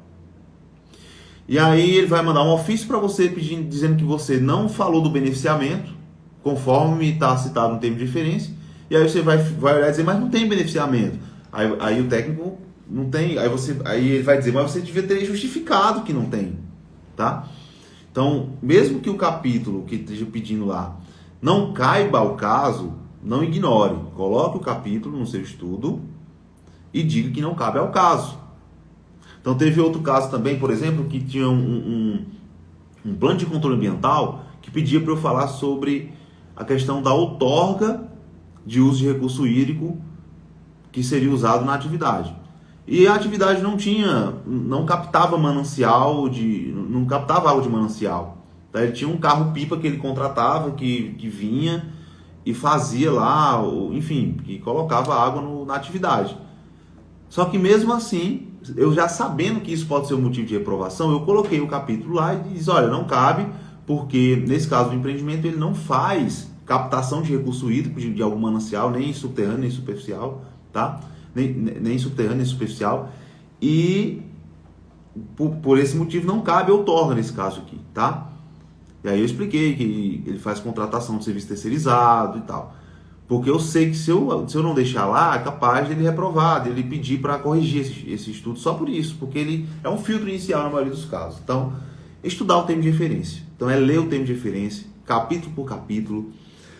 E aí ele vai mandar um ofício para você dizendo que você não falou do beneficiamento, conforme está citado no termo de referência, e aí você vai olhar e dizer, mas não tem beneficiamento. Aí o técnico não tem, aí ele vai dizer, mas você devia ter justificado que não tem, tá? Então, mesmo que o capítulo que esteja pedindo lá não caiba ao caso, não ignore, coloque o capítulo no seu estudo e diga que não cabe ao caso. Então teve outro caso também, por exemplo, que tinha um plano de controle ambiental que pedia para eu falar sobre a questão da outorga de uso de recurso hídrico que seria usado na atividade. E a atividade não captava manancial, não captava água de manancial. Tá? Ele tinha um carro-pipa que ele contratava, que vinha e fazia lá, enfim, que colocava água na atividade. Só que mesmo assim, eu já sabendo que isso pode ser um motivo de reprovação, eu coloquei o capítulo lá e disse, olha, não cabe, porque nesse caso do empreendimento ele não faz captação de recurso hídrico de algum manancial, nem subterrâneo, nem superficial, tá? Nem subterrâneo, nem superficial, e por esse motivo não cabe outorga nesse caso aqui, tá? E aí eu expliquei que ele faz contratação de serviço terceirizado e tal. Porque eu sei que se eu não deixar lá, é capaz de ele reprovar, de ele pedir para corrigir esse estudo só por isso, porque ele é um filtro inicial na maioria dos casos. Então, estudar o termo de referência. Então, é ler o termo de referência, capítulo por capítulo.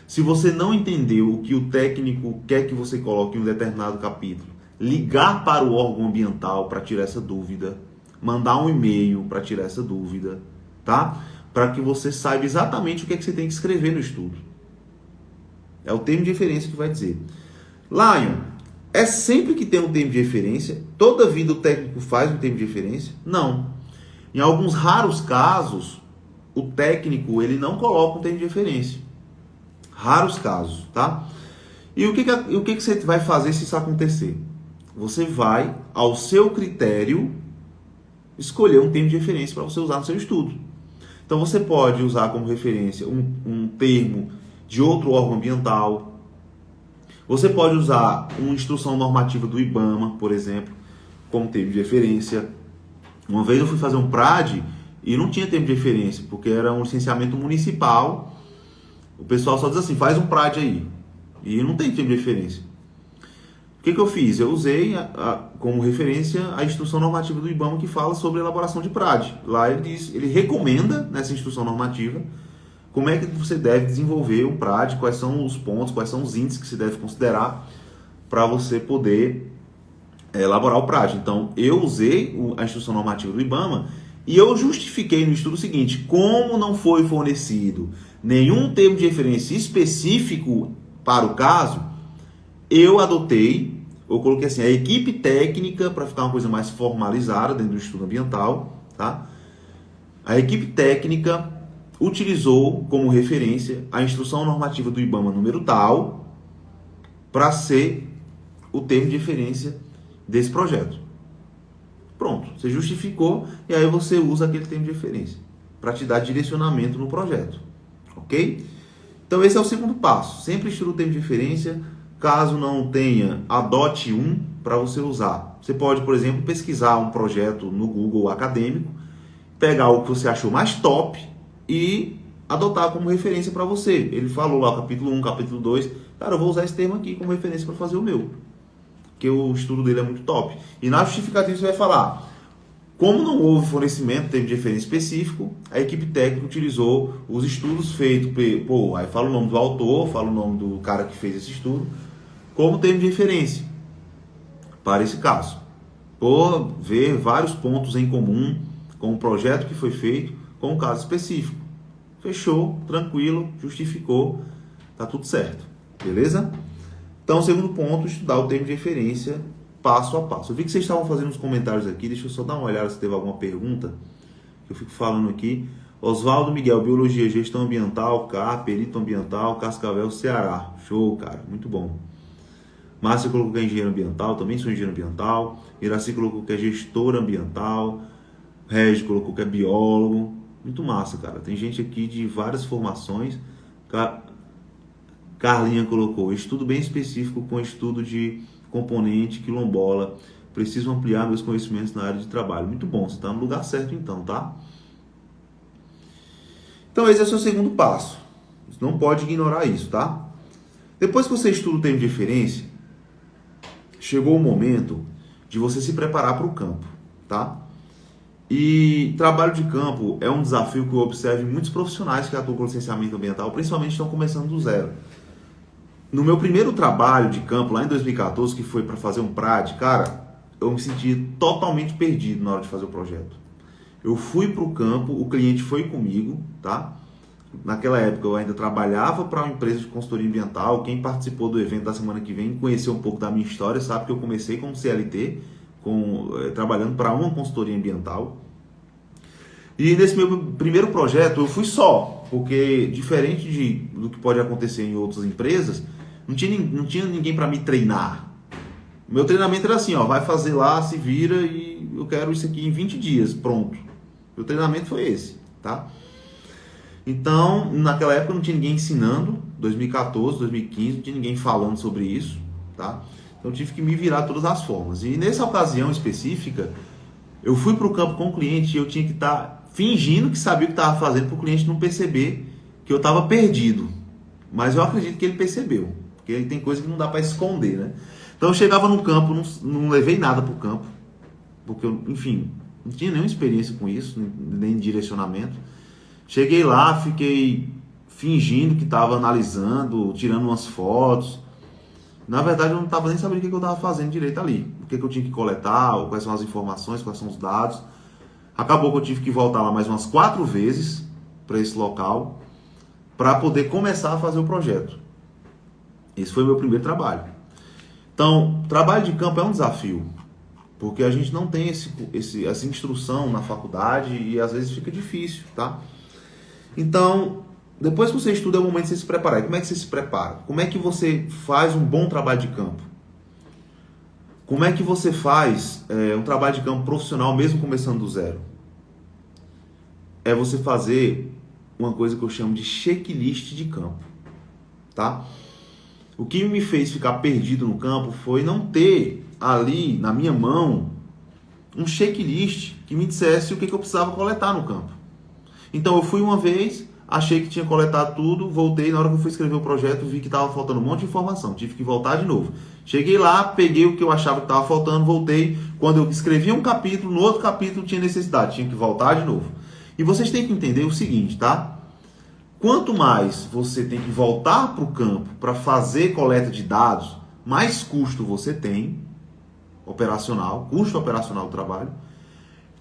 Se você não entendeu o que o técnico quer que você coloque em um determinado capítulo, ligar para o órgão ambiental para tirar essa dúvida, mandar um e-mail para tirar essa dúvida, tá? Para que você saiba exatamente o que é que você tem que escrever no estudo. É o termo de referência que vai dizer. Lion, é sempre que tem um termo de referência? Toda vida o técnico faz um termo de referência? Não. Em alguns raros casos, o técnico ele não coloca um termo de referência. Raros casos, tá? E o que você vai fazer se isso acontecer? Você vai, ao seu critério, escolher um termo de referência para você usar no seu estudo. Então você pode usar como referência um termo de outro órgão ambiental. Você pode usar uma instrução normativa do IBAMA, por exemplo, como termo de referência. Uma vez eu fui fazer um PRAD e não tinha termo de referência, porque era um licenciamento municipal. O pessoal só diz assim, faz um PRAD aí. E não tem termo de referência. O que eu fiz? Eu usei como referência a instrução normativa do IBAMA que fala sobre a elaboração de PRAD. Lá ele recomenda, nessa instrução normativa, como é que você deve desenvolver um PRAD, quais são os pontos, quais são os índices que você deve considerar para você poder elaborar o PRAD. Então, eu usei a instrução normativa do IBAMA e eu justifiquei no estudo o seguinte, como não foi fornecido nenhum termo de referência específico para o caso, eu coloquei assim, a equipe técnica, para ficar uma coisa mais formalizada dentro do estudo ambiental, tá? A equipe técnica utilizou como referência a instrução normativa do IBAMA número tal para ser o termo de referência desse projeto. Pronto, você justificou e aí você usa aquele termo de referência para te dar direcionamento no projeto, ok? Então esse é o segundo passo, sempre estuda o termo de referência, caso não tenha, adote um para você usar. Você pode, por exemplo, pesquisar um projeto no Google acadêmico, pegar o que você achou mais top e adotar como referência para você. Ele falou lá, capítulo 1, capítulo 2, cara, eu vou usar esse termo aqui como referência para fazer o meu, porque o estudo dele é muito top. E na justificativa você vai falar, como não houve fornecimento de termo de referência específico, a equipe técnica utilizou os estudos feitos, aí fala o nome do autor, fala o nome do cara que fez esse estudo, como termo de referência para esse caso. Por ver vários pontos em comum com o projeto que foi feito, com o caso específico. Fechou, tranquilo, justificou, tá tudo certo. Beleza? Então, segundo ponto, estudar o termo de referência passo a passo. Eu vi que vocês estavam fazendo uns comentários aqui, deixa eu só dar uma olhada se teve alguma pergunta, que eu fico falando aqui. Oswaldo Miguel, Biologia, Gestão Ambiental, CAR, Perito Ambiental, Cascavel, Ceará. Show, cara, muito bom. Márcia colocou que é engenheiro ambiental, também sou engenheiro ambiental. Iraci colocou que é gestor ambiental. Regis colocou que é biólogo. Muito massa, cara. Tem gente aqui de várias formações. Carlinha colocou estudo bem específico com estudo de componente quilombola. Preciso ampliar meus conhecimentos na área de trabalho. Muito bom, você está no lugar certo então, tá? Então esse é o seu segundo passo. Você não pode ignorar isso, tá? Depois que você estuda o termo de referência, chegou o momento de você se preparar para o campo, tá? E trabalho de campo é um desafio que eu observo em muitos profissionais que atuam com licenciamento ambiental, principalmente estão começando do zero. No meu primeiro trabalho de campo, lá em 2014, que foi para fazer um PRAD, cara, eu me senti totalmente perdido na hora de fazer o projeto. Eu fui para o campo, o cliente foi comigo, tá? Naquela época eu ainda trabalhava para uma empresa de consultoria ambiental. Quem participou do evento da semana que vem conheceu um pouco da minha história, sabe que eu comecei como CLT, trabalhando para uma consultoria ambiental. E nesse meu primeiro projeto eu fui só, porque diferente do que pode acontecer em outras empresas, não tinha ninguém para me treinar. O meu treinamento era assim, ó, vai fazer lá, se vira e eu quero isso aqui em 20 dias, pronto. O treinamento foi esse, tá? Então, naquela época não tinha ninguém ensinando, 2014, 2015, não tinha ninguém falando sobre isso, tá? Então eu tive que me virar de todas as formas. E nessa ocasião específica, eu fui para o campo com o cliente e eu tinha que estar fingindo que sabia o que estava fazendo para o cliente não perceber que eu estava perdido. Mas eu acredito que ele percebeu, porque ele tem coisa que não dá para esconder, né? Então eu chegava no campo, não levei nada para o campo, porque eu, enfim, não tinha nenhuma experiência com isso, nem direcionamento. Cheguei lá, fiquei fingindo que estava analisando, tirando umas fotos. Na verdade, eu não estava nem sabendo o que eu estava fazendo direito ali. O que eu tinha que coletar, quais são as informações, quais são os dados. Acabou que eu tive que voltar lá mais umas 4 vezes para esse local para poder começar a fazer o projeto. Esse foi o meu primeiro trabalho. Então, trabalho de campo é um desafio, porque a gente não tem essa instrução na faculdade e às vezes fica difícil, tá? Então, depois que você estuda, é o momento de você se preparar. E como é que você se prepara? Como é que você faz um bom trabalho de campo? Como é que você faz um trabalho de campo profissional, mesmo começando do zero? É você fazer uma coisa que eu chamo de checklist de campo, tá? O que me fez ficar perdido no campo foi não ter ali, na minha mão, um checklist que me dissesse o que eu precisava coletar no campo. Então eu fui uma vez, achei que tinha coletado tudo, voltei, na hora que eu fui escrever o projeto, vi que estava faltando um monte de informação, tive que voltar de novo. Cheguei lá, peguei o que eu achava que estava faltando, voltei. Quando eu escrevi um capítulo, no outro capítulo tinha necessidade, tinha que voltar de novo. E vocês têm que entender o seguinte, tá? Quanto mais você tem que voltar para o campo para fazer coleta de dados, mais custo você tem, custo operacional do trabalho,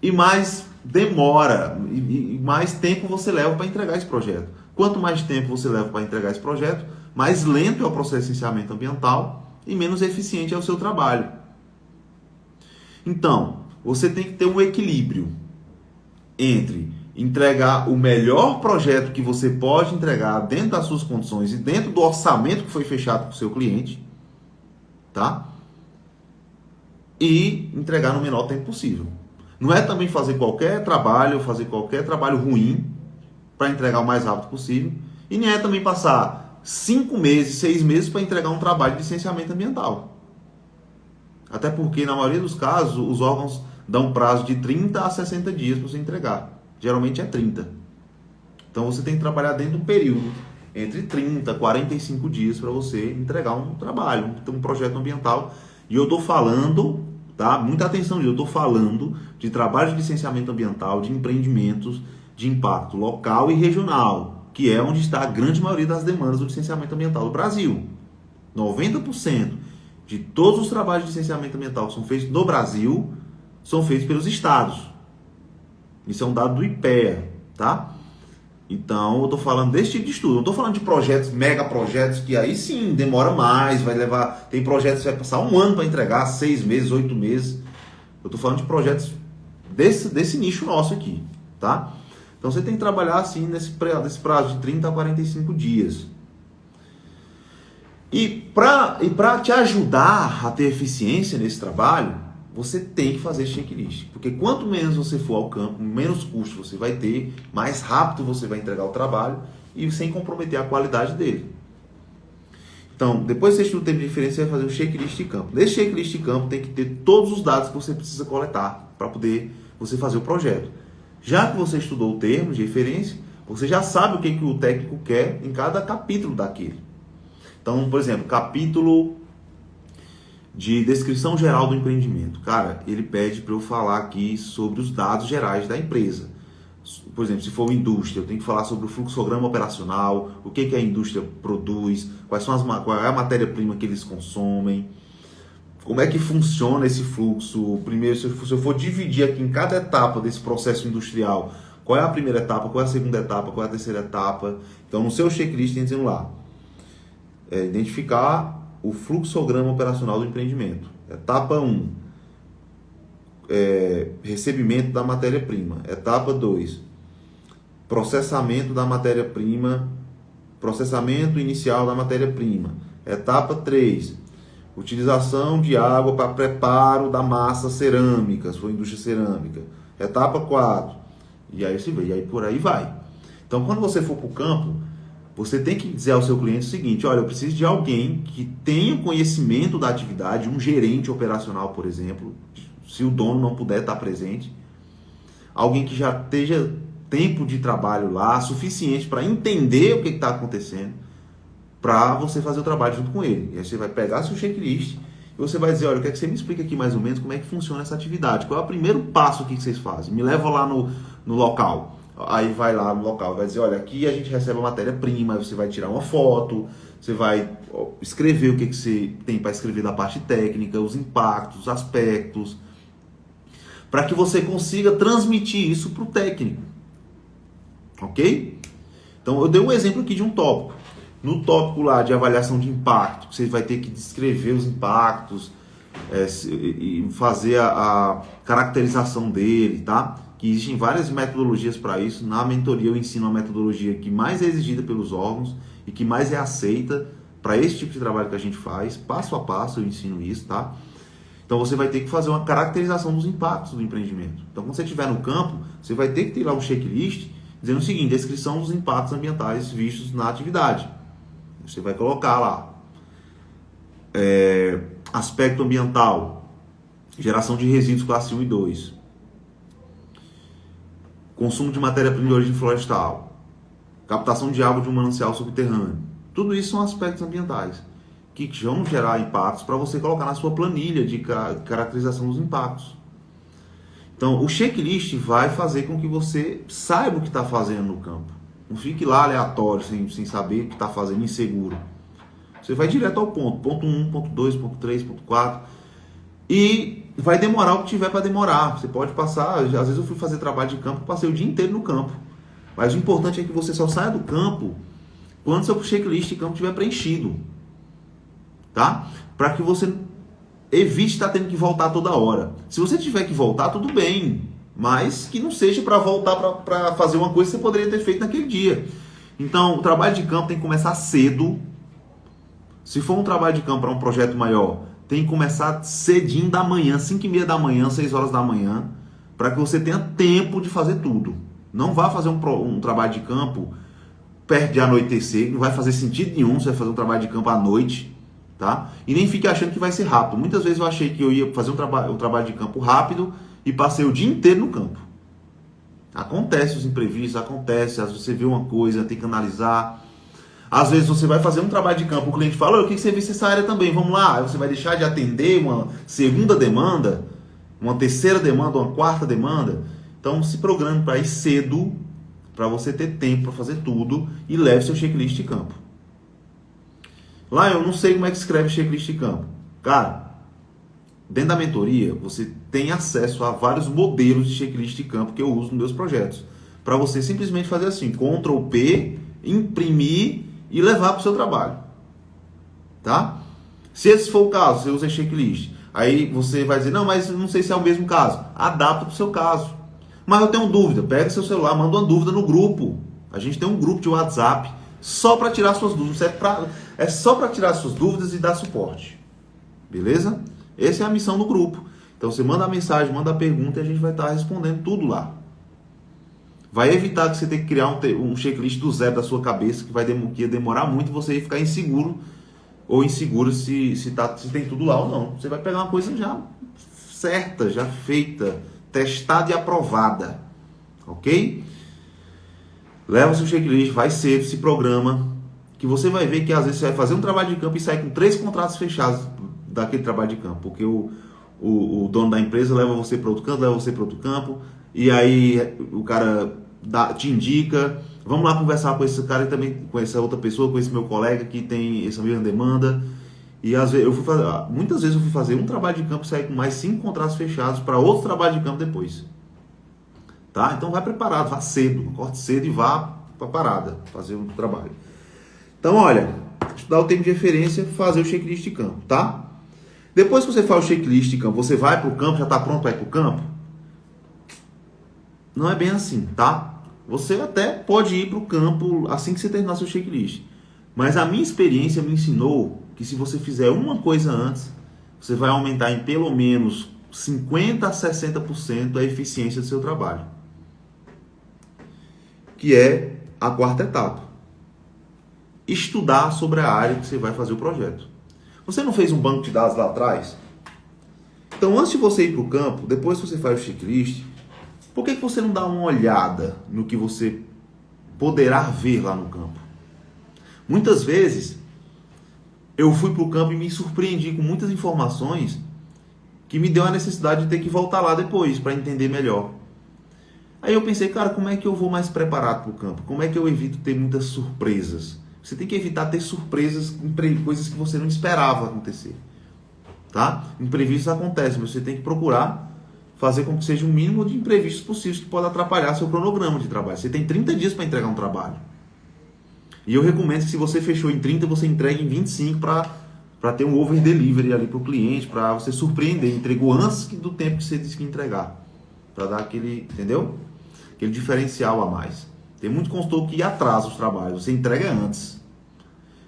e mais demora, e mais tempo você leva para entregar esse projeto. Quanto mais tempo você leva para entregar esse projeto, mais lento é o processo de licenciamento ambiental e menos eficiente é o seu trabalho. Então, você tem que ter um equilíbrio entre entregar o melhor projeto que você pode entregar dentro das suas condições e dentro do orçamento que foi fechado com o seu cliente, tá? E entregar no menor tempo possível. Não é também fazer qualquer trabalho ruim para entregar o mais rápido possível. E nem é também passar 5 meses, 6 meses para entregar um trabalho de licenciamento ambiental. Até porque, na maioria dos casos, os órgãos dão prazo de 30 a 60 dias para você entregar. Geralmente é 30. Então você tem que trabalhar dentro de um período entre 30 e 45 dias para você entregar um trabalho, um projeto ambiental. E eu estou falando, tá? Muita atenção, eu estou falando de trabalho de licenciamento ambiental, de empreendimentos de impacto local e regional, que é onde está a grande maioria das demandas do licenciamento ambiental do Brasil. 90% de todos os trabalhos de licenciamento ambiental que são feitos no Brasil são feitos pelos estados. Isso é um dado do IPEA, tá? Então, eu estou falando desse tipo de estudo. Não estou falando de projetos, mega projetos, que aí sim, demora mais, vai levar... Tem projetos que vai passar 1 ano para entregar, 6 meses, 8 meses. Eu estou falando de projetos desse nicho nosso aqui, tá? Então, você tem que trabalhar assim nesse prazo de 30 a 45 dias. E para te ajudar a ter eficiência nesse trabalho, você tem que fazer checklist. Porque quanto menos você for ao campo, menos custo você vai ter, mais rápido você vai entregar o trabalho e sem comprometer a qualidade dele. Então, depois que você estuda o tempo de referência, você vai fazer um checklist de campo. Nesse checklist de campo tem que ter todos os dados que você precisa coletar para poder você fazer o projeto. Já que você estudou o termo de referência, Você já sabe o que o técnico quer em cada capítulo daquele. Então, por exemplo, capítulo de descrição geral do empreendimento. Cara, ele pede para eu falar aqui sobre os dados gerais da empresa. Por exemplo, se for uma indústria, eu tenho que falar sobre o fluxograma operacional, o que a indústria produz, qual é a matéria-prima que eles consomem, como é que funciona esse fluxo. Primeiro, se eu for dividir aqui em cada etapa desse processo industrial, qual é a primeira etapa, qual é a segunda etapa, qual é a terceira etapa. Então, no seu checklist tem dizendo lá, identificar o fluxograma operacional do empreendimento. Etapa 1, recebimento da matéria-prima. Etapa 2, processamento da matéria-prima, processamento inicial da matéria-prima. Etapa 3, utilização de água para preparo da massa cerâmica, se for indústria cerâmica. Etapa 4, e aí se vê, e aí por aí vai. Então, quando você for para o campo, você tem que dizer ao seu cliente o seguinte: olha, eu preciso de alguém que tenha conhecimento da atividade, um gerente operacional, por exemplo, se o dono não puder estar presente, alguém que já esteja tempo de trabalho lá, suficiente para entender o que está acontecendo, para você fazer o trabalho junto com ele. E aí você vai pegar seu checklist e você vai dizer: olha, eu quero que você me explique aqui mais ou menos como é que funciona essa atividade, qual é o primeiro passo aqui que vocês fazem, me leva lá no local. Aí vai lá no local, vai dizer: olha, aqui a gente recebe a matéria-prima, você vai tirar uma foto, você vai escrever o que você tem para escrever da parte técnica, os impactos, os aspectos, para que você consiga transmitir isso para o técnico. Ok? Então eu dei um exemplo aqui de um tópico. No tópico lá de avaliação de impacto, você vai ter que descrever os impactos e fazer a caracterização dele, tá? Que existem várias metodologias para isso. Na mentoria eu ensino a metodologia que mais é exigida pelos órgãos e que mais é aceita para esse tipo de trabalho que a gente faz. Passo a passo eu ensino isso, tá? Então você vai ter que fazer uma caracterização dos impactos do empreendimento. Então quando você estiver no campo, você vai ter que ter lá um checklist dizendo o seguinte: descrição dos impactos ambientais vistos na atividade. Você vai colocar lá aspecto ambiental, geração de resíduos classe 1 e 2, consumo de matéria-prima de origem florestal, captação de água de um manancial subterrâneo. Tudo isso são aspectos ambientais que vão gerar impactos para você colocar na sua planilha de caracterização dos impactos. Então, o checklist vai fazer com que você saiba o que está fazendo no campo. Não fique lá aleatório, sem saber o que está fazendo, inseguro. Você vai direto ao ponto. Ponto 1, ponto 2, ponto 3, ponto 4. E vai demorar o que tiver para demorar. Você pode passar... Às vezes eu fui fazer trabalho de campo, passei o dia inteiro no campo. Mas o importante é que você só saia do campo quando seu checklist de campo estiver preenchido. Tá? Para que você evite estar tendo que voltar toda hora. Se você tiver que voltar, tudo bem. Mas que não seja para voltar para fazer uma coisa que você poderia ter feito naquele dia. Então, o trabalho de campo tem que começar cedo. Se for um trabalho de campo para um projeto maior, tem que começar cedinho da manhã, 5h30 da manhã, 6 horas da manhã, para que você tenha tempo de fazer tudo. Não vá fazer um trabalho de campo perto de anoitecer, não vai fazer sentido nenhum você vai fazer um trabalho de campo à noite, tá? E nem fique achando que vai ser rápido. Muitas vezes eu achei que eu ia fazer um trabalho de campo rápido e passei o dia inteiro no campo. Acontece os imprevistos, acontece, às vezes você vê uma coisa, tem que analisar. Às vezes você vai fazer um trabalho de campo, o cliente fala: eu queria que você visse essa área também, vamos lá. Aí você vai deixar de atender uma segunda demanda, uma terceira demanda, uma quarta demanda. Então se programe para ir cedo, para você ter tempo para fazer tudo e leve seu checklist de campo. Lá eu não sei como é que escreve checklist de campo. Cara, dentro da mentoria, você tem acesso a vários modelos de checklist de campo que eu uso nos meus projetos. Para você simplesmente fazer assim, Ctrl P, imprimir e levar para o seu trabalho. Tá? Se esse for o caso, você usa checklist. Aí você vai dizer: não, mas não sei se é o mesmo caso. Adapta para o seu caso. Mas eu tenho dúvida. Pega seu celular, manda uma dúvida no grupo. A gente tem um grupo de WhatsApp só para tirar suas dúvidas. É só para tirar suas dúvidas e dar suporte. Beleza? Essa é a missão do grupo. Então você manda a mensagem, manda a pergunta e a gente vai estar respondendo tudo lá. Vai evitar que você tenha que criar um checklist do zero da sua cabeça, que ia demorar muito e você ia ficar inseguro ou inseguro se tem tudo lá ou não. Você vai pegar uma coisa já certa, já feita, testada e aprovada. Ok? Leva seu checklist, vai cedo, se programa, que você vai ver que às vezes você vai fazer um trabalho de campo e sai com 3 contratos fechados daquele trabalho de campo, porque o dono da empresa leva você para outro canto, leva você para outro campo, e aí o cara te indica, vamos lá conversar com esse cara e também com essa outra pessoa, com esse meu colega que tem essa mesma demanda. E às vezes muitas vezes eu fui fazer um trabalho de campo e sair com mais 5 contratos fechados para outro trabalho de campo depois. Tá? Então vai preparado, vá cedo, acorde cedo e vá para a parada, fazer o trabalho. Então olha, estudar o tempo de referência, fazer o checklist de campo, tá? Depois que você faz o checklist de campo, você vai para o campo, já está pronto para ir para o campo? Não é bem assim, tá? Você até pode ir para o campo assim que você terminar seu checklist. Mas a minha experiência me ensinou que se você fizer uma coisa antes, você vai aumentar em pelo menos 50% a 60% a eficiência do seu trabalho. Que é a quarta etapa. Estudar sobre a área que você vai fazer o projeto. Você não fez um banco de dados lá atrás? Então, antes de você ir para o campo, depois que você faz o checklist, por que você não dá uma olhada no que você poderá ver lá no campo? Muitas vezes, eu fui para o campo e me surpreendi com muitas informações que me deu a necessidade de ter que voltar lá depois para entender melhor. Aí eu pensei, cara, como é que eu vou mais preparado para o campo? Como é que eu evito ter muitas surpresas? Você tem que evitar ter surpresas em coisas que você não esperava acontecer. Tá? Imprevistos acontecem, mas você tem que procurar fazer com que seja o mínimo de imprevistos possíveis que pode atrapalhar seu cronograma de trabalho. Você tem 30 dias para entregar um trabalho. E eu recomendo que se você fechou em 30, você entregue em 25 para ter um over delivery ali para o cliente, para você surpreender. Entregou antes do tempo que você disse que ia entregar. Para dar aquele, entendeu? Aquele diferencial a mais. Tem muito consultor que atrasa os trabalhos, você entrega antes.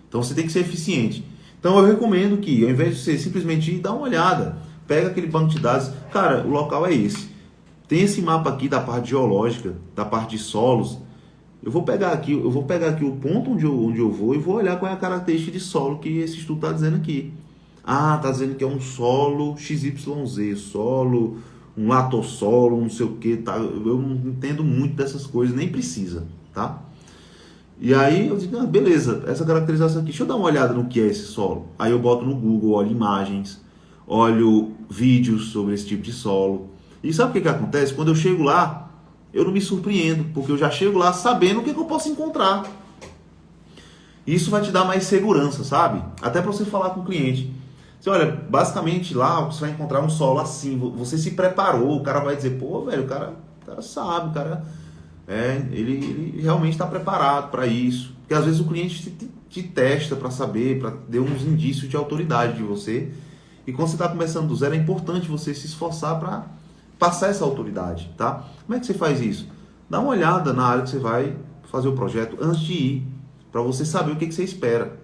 Então você tem que ser eficiente. Então eu recomendo que, ao invés de você simplesmente ir, dá uma olhada, pega aquele banco de dados, cara, o local é esse. Tem esse mapa aqui da parte geológica, da parte de solos. Eu vou pegar aqui o ponto onde eu vou e vou olhar qual é a característica de solo que esse estudo está dizendo aqui. Ah, está dizendo que é um solo XYZ, solo, um latossolo, não sei o que, tá? Eu não entendo muito dessas coisas, nem precisa, tá? E aí eu digo, beleza, essa caracterização aqui, deixa eu dar uma olhada no que é esse solo. Aí eu boto no Google, olho imagens, olho vídeos sobre esse tipo de solo. E sabe o que acontece? Quando eu chego lá, eu não me surpreendo, porque eu já chego lá sabendo o que eu posso encontrar. Isso vai te dar mais segurança, sabe? Até para você falar com o cliente. Você olha, basicamente lá você vai encontrar um solo assim, você se preparou, o cara vai dizer, pô, velho, o cara sabe, o cara... ele realmente está preparado para isso. Porque às vezes o cliente te testa para saber, para ter uns indícios de autoridade de você. E quando você está começando do zero, é importante você se esforçar para passar essa autoridade, tá? Como é que você faz isso? Dá uma olhada na área que você vai fazer o projeto antes de ir, para você saber o que você espera,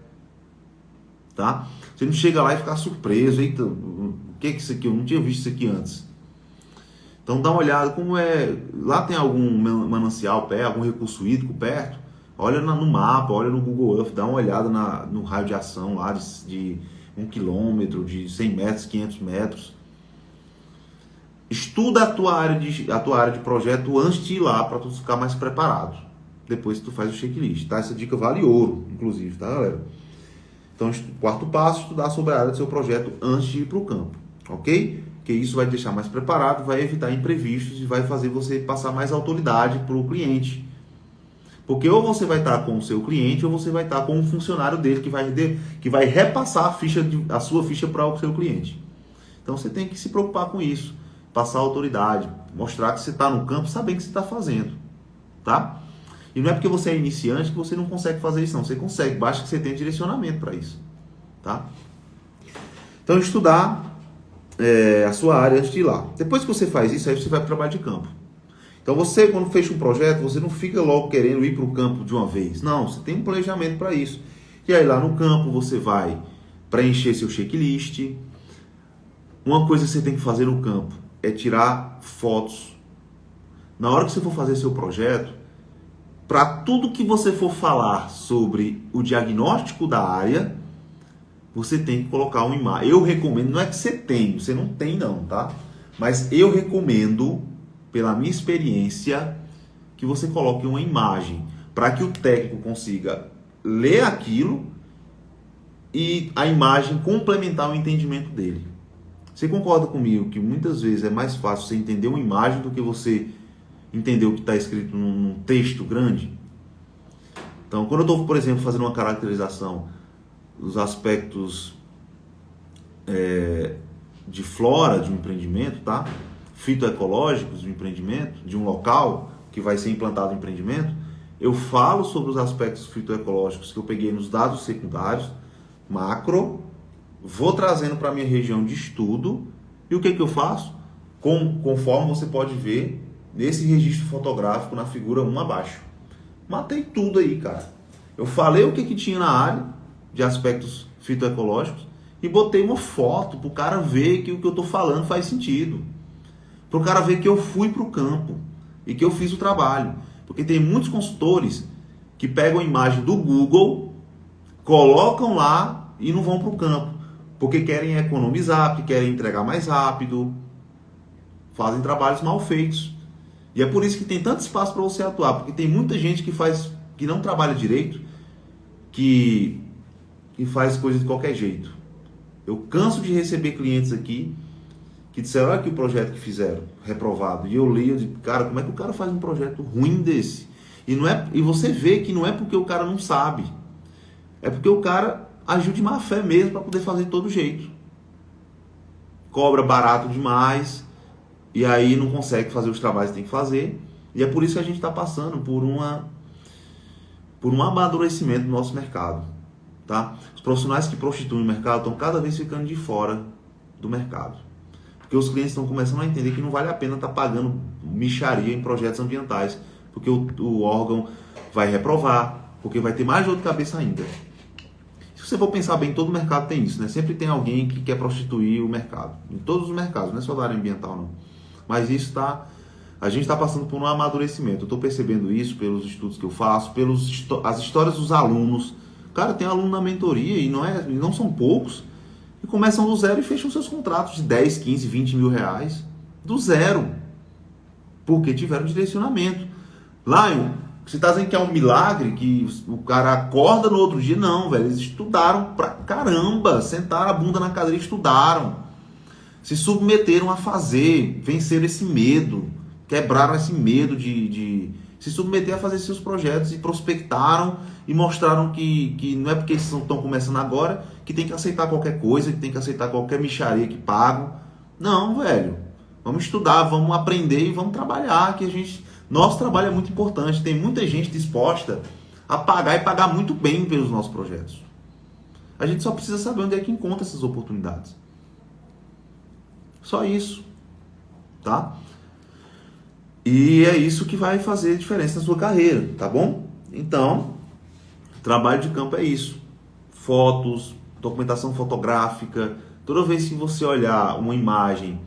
tá? Você não chega lá e ficar surpreso, eita, o que é isso aqui? Eu não tinha visto isso aqui antes. Então dá uma olhada, como é, lá tem algum manancial perto, algum recurso hídrico perto, olha no mapa, olha no Google Earth, dá uma olhada no raio de ação lá de 1 quilômetro, de 100 metros, 500 metros. Estuda a tua área de projeto antes de ir lá, para tu ficar mais preparado. Depois que tu faz o checklist, tá? Essa dica vale ouro, inclusive, tá, galera? Então, quarto passo, estudar sobre a área do seu projeto antes de ir para o campo, ok? Porque isso vai te deixar mais preparado, vai evitar imprevistos e vai fazer você passar mais autoridade para o cliente. Porque ou você vai estar com o seu cliente ou você vai estar com um funcionário dele que vai repassar a sua ficha para o seu cliente. Então você tem que se preocupar com isso, passar autoridade, mostrar que você está no campo sabendo o que você está fazendo, tá? E não é porque você é iniciante que você não consegue fazer isso, não. Você consegue, basta que você tenha direcionamento para isso, tá? Então estudar a sua área antes de ir lá. Depois que você faz isso, aí você vai para o trabalho de campo. Então você, quando fecha um projeto, você não fica logo querendo ir para o campo de uma vez. Não, você tem um planejamento para isso. E aí lá no campo você vai preencher seu checklist. Uma coisa que você tem que fazer no campo é tirar fotos. Na hora que você for fazer seu projeto, para tudo que você for falar sobre o diagnóstico da área, você tem que colocar uma imagem. Eu recomendo, não é que você não tem não, tá? Mas eu recomendo, pela minha experiência, que você coloque uma imagem. para que o técnico consiga ler aquilo e a imagem complementar o entendimento dele. Você concorda comigo que muitas vezes é mais fácil você entender uma imagem do que você entender o que está escrito num texto grande? Então, quando eu estou, por exemplo, fazendo uma caracterização dos aspectos de flora de um empreendimento, tá? Fitoecológicos de um empreendimento, de um local que vai ser implantado o empreendimento, eu falo sobre os aspectos fitoecológicos que eu peguei nos dados secundários, macro, vou trazendo para a minha região de estudo, e o que eu faço? Conforme você pode ver nesse registro fotográfico na figura 1 abaixo. Matei tudo aí, cara. Eu falei o que tinha na área de aspectos fitoecológicos e botei uma foto para o cara ver que o que eu estou falando faz sentido. Para o cara ver que eu fui para o campo e que eu fiz o trabalho. Porque tem muitos consultores que pegam a imagem do Google, colocam lá e não vão para o campo. Porque querem economizar, porque querem entregar mais rápido. Fazem trabalhos mal feitos. E é por isso que tem tanto espaço para você atuar. Porque tem muita gente que não trabalha direito, que faz coisas de qualquer jeito. Eu canso de receber clientes aqui que disseram, olha aqui o projeto que fizeram, reprovado. E eu leio e digo, cara, como é que o cara faz um projeto ruim desse? E você vê que não é porque o cara não sabe. É porque o cara agiu de má fé mesmo para poder fazer de todo jeito. Cobra barato demais e aí não consegue fazer os trabalhos que tem que fazer. E é por isso que a gente está passando por um amadurecimento do nosso mercado. Tá? Os profissionais que prostituem o mercado estão cada vez ficando de fora do mercado. Porque os clientes estão começando a entender que não vale a pena estar pagando mixaria em projetos ambientais. Porque o órgão vai reprovar, porque vai ter mais dor de cabeça ainda. Se você for pensar bem, todo mercado tem isso, né? Sempre tem alguém que quer prostituir o mercado. Em todos os mercados, não é só da área ambiental, não. Mas isso a gente está passando por um amadurecimento. Eu estou percebendo isso pelos estudos que eu faço, as histórias dos alunos. Cara, tem aluno na mentoria e não são poucos, que começam do zero e fecham seus contratos de 10, 15, 20 mil reais. Do zero. Porque tiveram direcionamento. Lion, você está dizendo que é um milagre, que o cara acorda no outro dia? Não, velho. Eles estudaram pra caramba. Sentaram a bunda na cadeira e estudaram. Se submeteram a fazer. Venceram esse medo. Quebraram esse medo de se submeter a fazer seus projetos e prospectaram e mostraram que não é porque eles estão começando agora que tem que aceitar qualquer coisa, que tem que aceitar qualquer mixaria que pagam. Não, velho. Vamos estudar, vamos aprender e vamos trabalhar, nosso trabalho é muito importante. Tem muita gente disposta a pagar e pagar muito bem pelos nossos projetos. A gente só precisa saber onde é que encontra essas oportunidades. Só isso. Tá? E é isso que vai fazer diferença na sua carreira, tá bom? Então, trabalho de campo é isso. Fotos, documentação fotográfica. Toda vez que você olhar uma imagem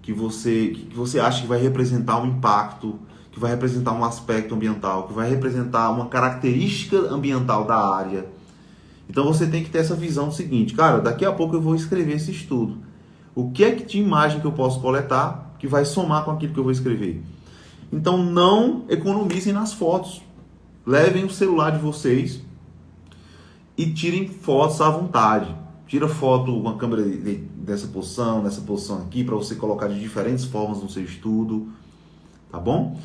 que você acha que vai representar um impacto, que vai representar um aspecto ambiental, que vai representar uma característica ambiental da área. Então você tem que ter essa visão do seguinte, cara, daqui a pouco eu vou escrever esse estudo. O que é que de imagem que eu posso coletar que vai somar com aquilo que eu vou escrever? Então não economizem nas fotos. Levem o celular de vocês e tirem fotos à vontade. Tira foto com a câmera dessa posição aqui, para você colocar de diferentes formas no seu estudo. Tá bom?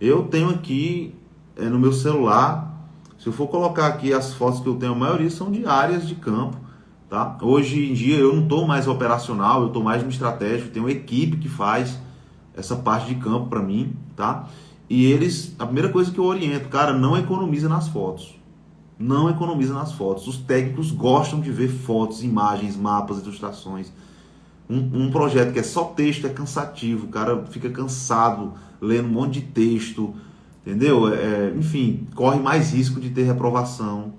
Eu tenho aqui no meu celular, se eu for colocar aqui as fotos que eu tenho, a maioria são de áreas de campo. Tá? Hoje em dia eu não estou mais operacional, eu estou mais no estratégico, tem uma equipe que faz essa parte de campo para mim, tá? E a primeira coisa que eu oriento, cara, não economiza nas fotos. Não economiza nas fotos. Os técnicos gostam de ver fotos, imagens, mapas, ilustrações. Um projeto que é só texto é cansativo, o cara fica cansado lendo um monte de texto, entendeu? Enfim, corre mais risco de ter reprovação.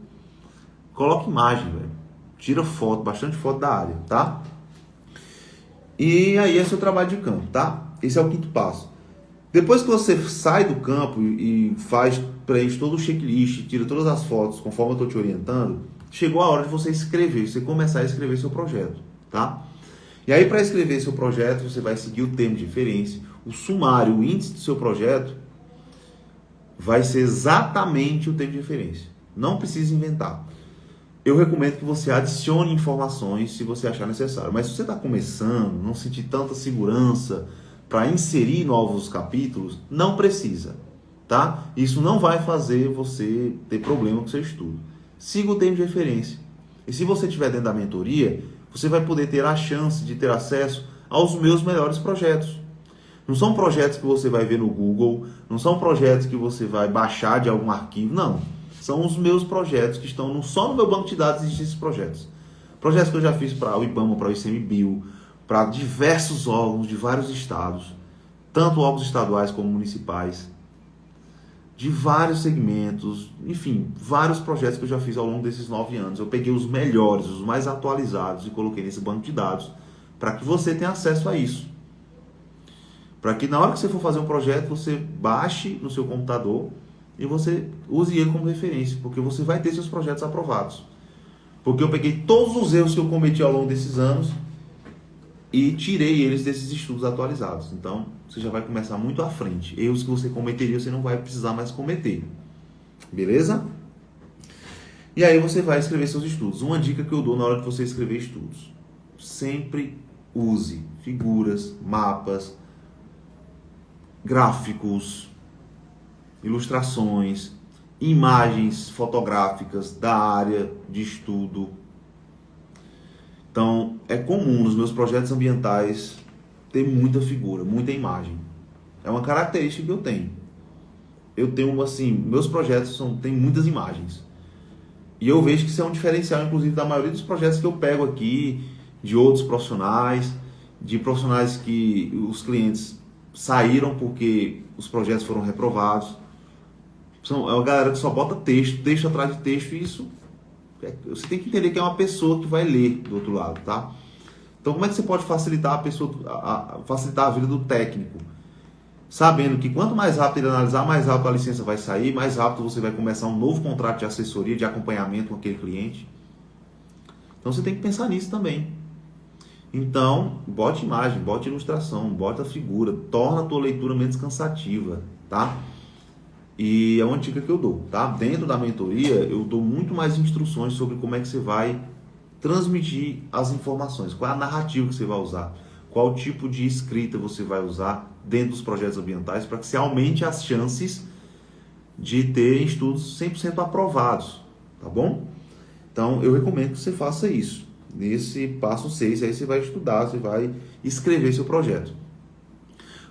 Coloca imagem, velho. Tira foto, bastante foto da área, tá? E aí é seu trabalho de campo, tá? Esse é o quinto passo. Depois que você sai do campo e preenche todo o checklist, tira todas as fotos, conforme eu estou te orientando, chegou a hora de você escrever, você começar a escrever seu projeto, tá? E aí, para escrever seu projeto, você vai seguir o termo de referência, o sumário, o índice do seu projeto, vai ser exatamente o tempo de referência. Não precisa inventar. Eu recomendo que você adicione informações se você achar necessário. Mas se você está começando, não sentir tanta segurança para inserir novos capítulos, não precisa, tá? Isso não vai fazer você ter problema com o seu estudo. Siga o tempo de referência. E se você estiver dentro da mentoria, você vai poder ter a chance de ter acesso aos meus melhores projetos. Não são projetos que você vai ver no Google, não são projetos que você vai baixar de algum arquivo, não. São os meus projetos que estão só no meu banco de dados existem esses projetos. Projetos que eu já fiz para o IBAMA, para o ICMBio, para diversos órgãos de vários estados, tanto órgãos estaduais como municipais, de vários segmentos, enfim, vários projetos que eu já fiz ao longo desses 9 anos. Eu peguei os melhores, os mais atualizados e coloquei nesse banco de dados para que você tenha acesso a isso. Para que na hora que você for fazer um projeto, você baixe no seu computador e você use ele como referência, porque você vai ter seus projetos aprovados. Porque eu peguei todos os erros que eu cometi ao longo desses anos e tirei eles desses estudos atualizados. Então, você já vai começar muito à frente. Erros que você cometeria, você não vai precisar mais cometer. Beleza? E aí você vai escrever seus estudos. Uma dica que eu dou na hora de você escrever estudos. Sempre use figuras, mapas, gráficos, ilustrações, imagens fotográficas da área de estudo. Então, é comum nos meus projetos ambientais ter muita figura, muita imagem. É uma característica que eu tenho. Eu tenho, assim, meus projetos têm muitas imagens. E eu vejo que isso é um diferencial, inclusive, da maioria dos projetos que eu pego aqui, de outros profissionais, de profissionais que os clientes saíram porque os projetos foram reprovados. É uma galera que só bota texto atrás de texto, e isso você tem que entender que é uma pessoa que vai ler do outro lado, tá? Então, como é que você pode facilitar facilitar a vida do técnico? Sabendo que quanto mais rápido ele analisar, mais rápido a licença vai sair, mais rápido você vai começar um novo contrato de assessoria, de acompanhamento com aquele cliente. Então, você tem que pensar nisso também. Então, bote imagem, bote ilustração, bota figura, torna a tua leitura menos cansativa, tá? E é uma dica que eu dou, tá? Dentro da mentoria, eu dou muito mais instruções sobre como é que você vai transmitir as informações, qual é a narrativa que você vai usar, qual tipo de escrita você vai usar dentro dos projetos ambientais para que você aumente as chances de ter estudos 100% aprovados, tá bom? Então, eu recomendo que você faça isso. Nesse passo 6, aí você vai estudar, você vai escrever seu projeto.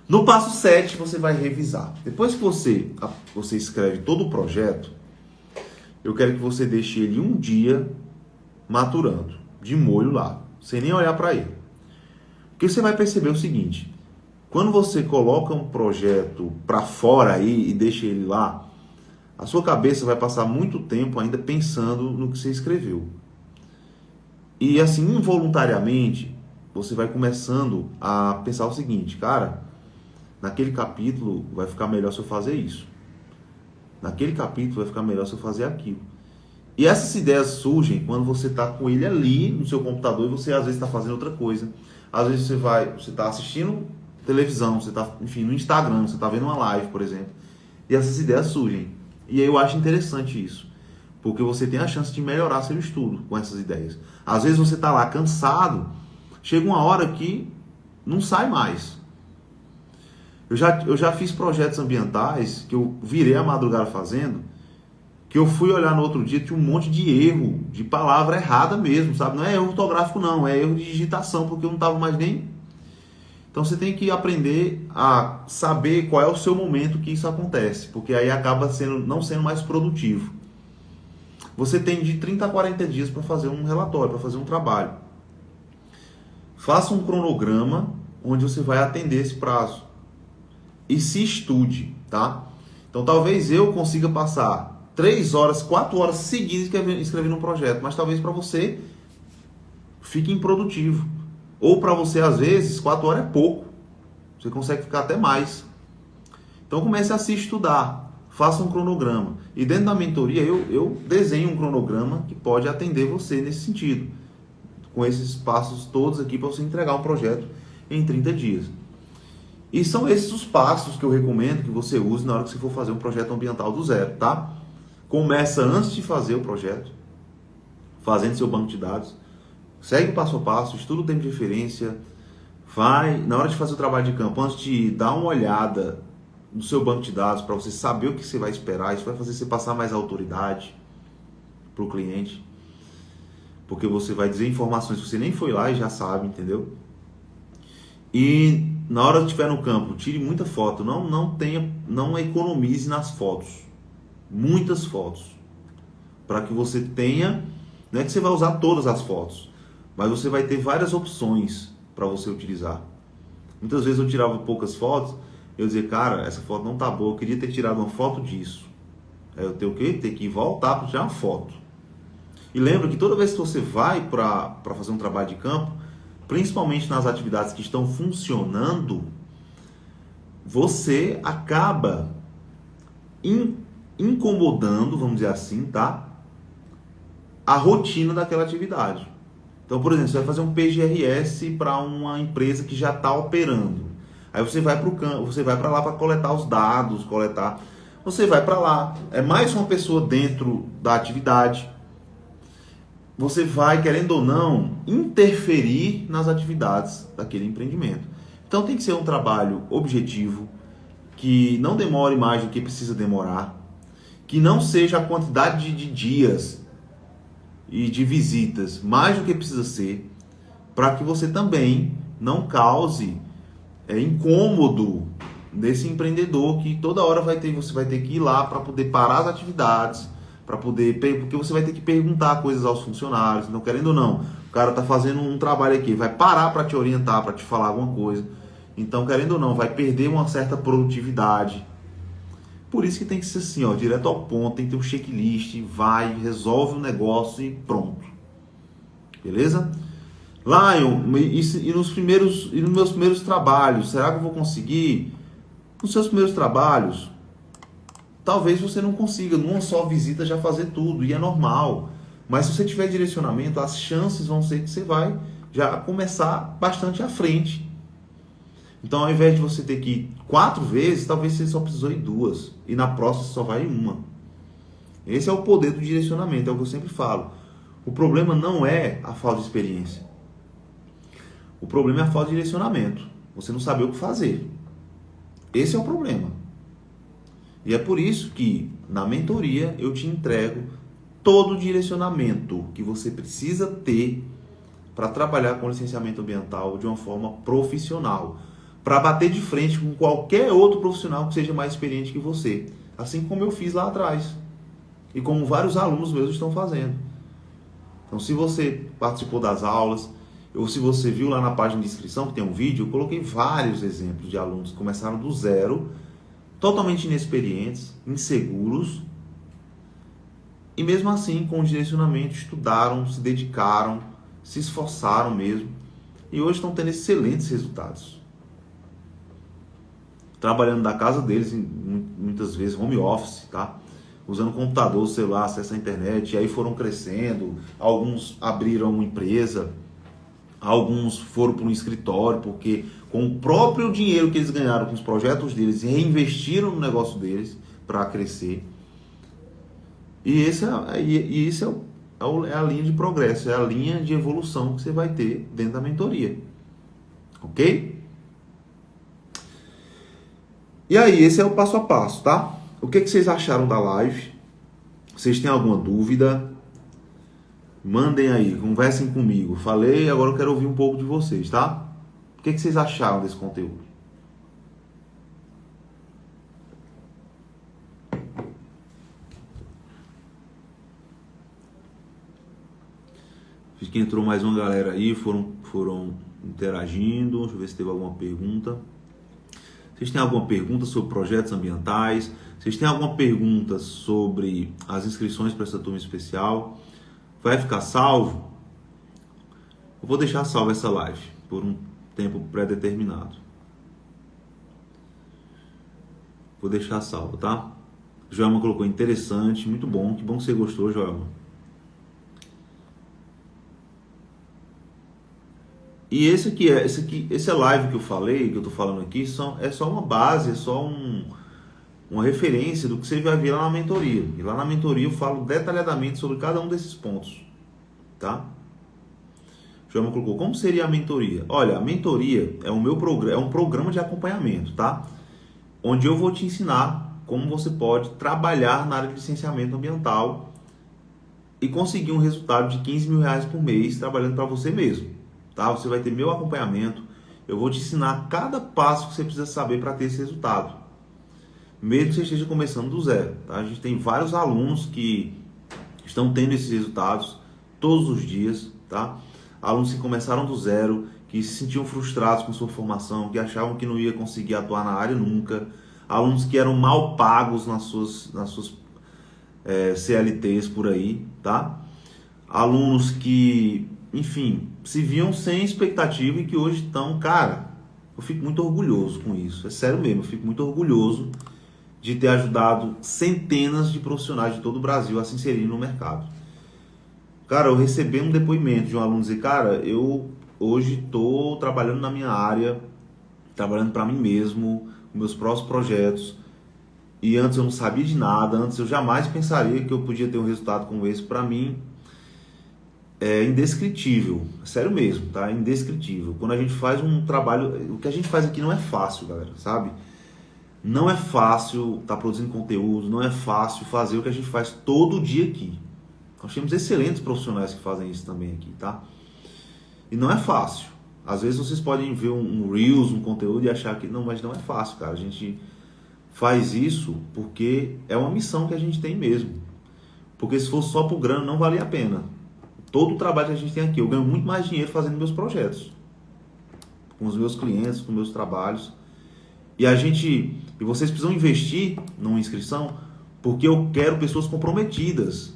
No passo 7, você vai revisar. Depois que você escreve todo o projeto, eu quero que você deixe ele um dia maturando, de molho lá, sem nem olhar para ele. Porque você vai perceber o seguinte, quando você coloca um projeto para fora aí e deixa ele lá, a sua cabeça vai passar muito tempo ainda pensando no que você escreveu. E assim, involuntariamente, você vai começando a pensar o seguinte, cara, naquele capítulo vai ficar melhor se eu fazer isso. Naquele capítulo vai ficar melhor se eu fazer aquilo. E essas ideias surgem quando você está com ele ali no seu computador e você às vezes está fazendo outra coisa. Às vezes você está assistindo televisão, você está, enfim, no Instagram, você está vendo uma live, por exemplo. E essas ideias surgem. E aí eu acho interessante isso. Porque você tem a chance de melhorar seu estudo com essas ideias. Às vezes você está lá cansado, chega uma hora que não sai mais. Eu já fiz projetos ambientais que eu virei a madrugada fazendo, que eu fui olhar no outro dia, tinha um monte de erro, de palavra errada mesmo, sabe? Não é erro ortográfico não, é erro de digitação, porque eu não estava mais nem... Então você tem que aprender a saber qual é o seu momento que isso acontece, porque aí acaba não sendo mais produtivo. Você tem de 30 a 40 dias para fazer um relatório, para fazer um trabalho. Faça um cronograma onde você vai atender esse prazo. E se estude, tá? Então talvez eu consiga passar 3 horas, 4 horas seguidas escrevendo um projeto, mas talvez para você fique improdutivo. Ou para você, às vezes, 4 horas é pouco. Você consegue ficar até mais. Então comece a se estudar. Faça um cronograma. E dentro da mentoria eu desenho um cronograma que pode atender você nesse sentido. Com esses passos todos aqui para você entregar um projeto em 30 dias. E são esses os passos que eu recomendo que você use na hora que você for fazer um projeto ambiental do zero, tá? Começa antes de fazer o projeto, fazendo seu banco de dados, segue o passo a passo, estuda o tempo de referência, vai, na hora de fazer o trabalho de campo, antes de dar uma olhada no seu banco de dados para você saber o que você vai esperar, isso vai fazer você passar mais autoridade para o cliente, porque você vai dizer informações que você nem foi lá e já sabe, entendeu? E na hora que estiver no campo, tire muita foto, não economize nas fotos, muitas fotos, para que você tenha, não é que você vai usar todas as fotos, mas você vai ter várias opções para você utilizar. Muitas vezes eu tirava poucas fotos, eu dizia, cara, essa foto não tá boa, eu queria ter tirado uma foto disso. Aí eu tenho o quê? Ter que voltar para tirar uma foto. E lembra que toda vez que você vai para fazer um trabalho de campo, principalmente nas atividades que estão funcionando, você acaba incomodando, vamos dizer assim, tá? A rotina daquela atividade. Então, por exemplo, você vai fazer um PGRS para uma empresa que já está operando. Aí você vai para o campo, você vai para lá para coletar os dados, você vai para lá, é mais uma pessoa dentro da atividade. Você vai, querendo ou não, interferir nas atividades daquele empreendimento. Então tem que ser um trabalho objetivo, que não demore mais do que precisa demorar, que não seja a quantidade de dias e de visitas mais do que precisa ser, para que você também não cause incômodo desse empreendedor que toda hora você vai ter que ir lá para poder parar as atividades, porque você vai ter que perguntar coisas aos funcionários. Então, querendo ou não, o cara está fazendo um trabalho aqui, vai parar para te orientar, para te falar alguma coisa. Então, querendo ou não, vai perder uma certa produtividade. Por isso que tem que ser assim, ó, direto ao ponto, tem que ter um checklist, vai, resolve o negócio e pronto. Beleza? Lion, e nos meus primeiros trabalhos, será que eu vou conseguir? Nos seus primeiros trabalhos, talvez você não consiga, numa só visita, já fazer tudo, e é normal. Mas se você tiver direcionamento, as chances vão ser que você vai já começar bastante à frente. Então, ao invés de você ter que ir 4 vezes, talvez você só precisou ir 2. E na próxima você só vai em 1. Esse é o poder do direcionamento, é o que eu sempre falo. O problema não é a falta de experiência. O problema é a falta de direcionamento. Você não saber o que fazer. Esse é o problema. E é por isso que, na mentoria, eu te entrego todo o direcionamento que você precisa ter para trabalhar com licenciamento ambiental de uma forma profissional, para bater de frente com qualquer outro profissional que seja mais experiente que você, assim como eu fiz lá atrás e como vários alunos meus estão fazendo. Então, se você participou das aulas ou se você viu lá na página de inscrição que tem um vídeo, eu coloquei vários exemplos de alunos que começaram do zero, totalmente inexperientes, inseguros, e mesmo assim, com o direcionamento, estudaram, se dedicaram, se esforçaram mesmo, e hoje estão tendo excelentes resultados. Trabalhando da casa deles, muitas vezes home office, tá? Usando computador, celular, acesso à internet, e aí foram crescendo, alguns abriram uma empresa, alguns foram para um escritório, porque com o próprio dinheiro que eles ganharam com os projetos deles, reinvestiram no negócio deles para crescer. E esse é a linha de progresso, é a linha de evolução que você vai ter dentro da mentoria. Ok? E aí, esse é o passo a passo, tá? O que vocês acharam da live? Vocês têm alguma dúvida? Mandem aí, conversem comigo. Falei, agora eu quero ouvir um pouco de vocês, tá? O que vocês acharam desse conteúdo? Acho que entrou mais uma galera aí, foram interagindo. Deixa eu ver se teve alguma pergunta. Vocês têm alguma pergunta sobre projetos ambientais? Vocês têm alguma pergunta sobre as inscrições para essa turma especial? Vai ficar salvo? Eu vou deixar salvo essa live por um tempo pré-determinado. Vou deixar salvo, tá? Joelma colocou interessante, muito bom. Que bom que você gostou, Joelma. E esse live que eu falei, que eu tô falando aqui, é só uma base, é só uma referência do que você vai ver lá na mentoria. E lá na mentoria eu falo detalhadamente sobre cada um desses pontos, tá? O João colocou, como seria a mentoria? Olha, a mentoria é um programa de acompanhamento, tá? Onde eu vou te ensinar como você pode trabalhar na área de licenciamento ambiental e conseguir um resultado de 15 mil reais por mês trabalhando para você mesmo, tá? Você vai ter meu acompanhamento, eu vou te ensinar cada passo que você precisa saber para ter esse resultado, mesmo que você esteja começando do zero, tá? A gente tem vários alunos que estão tendo esses resultados todos os dias, tá? Alunos que começaram do zero, que se sentiam frustrados com sua formação, que achavam que não ia conseguir atuar na área nunca, alunos que eram mal pagos nas suas CLTs por aí, tá? Alunos que, enfim, se viam sem expectativa e que hoje estão, cara, eu fico muito orgulhoso com isso, é sério mesmo, eu fico muito orgulhoso de ter ajudado centenas de profissionais de todo o Brasil a se inserirem no mercado. Cara, eu recebi um depoimento de um aluno dizer, cara, eu hoje estou trabalhando na minha área, trabalhando para mim mesmo, com meus próprios projetos, e antes eu não sabia de nada, antes eu jamais pensaria que eu podia ter um resultado como esse. Para mim é indescritível, sério mesmo, tá? Indescritível. Quando a gente faz um trabalho, o que a gente faz aqui não é fácil, galera, sabe? Não é fácil estar produzindo conteúdo, não é fácil fazer o que a gente faz todo dia aqui. Nós temos excelentes profissionais que fazem isso também aqui, tá? E não é fácil. Às vezes vocês podem ver um Reels, um conteúdo e achar que não, mas não é fácil, cara. A gente faz isso porque é uma missão que a gente tem mesmo. Porque se fosse só por grana, não valia a pena. Todo o trabalho que a gente tem aqui, eu ganho muito mais dinheiro fazendo meus projetos. Com os meus clientes, com meus trabalhos. E vocês precisam investir numa inscrição porque eu quero pessoas comprometidas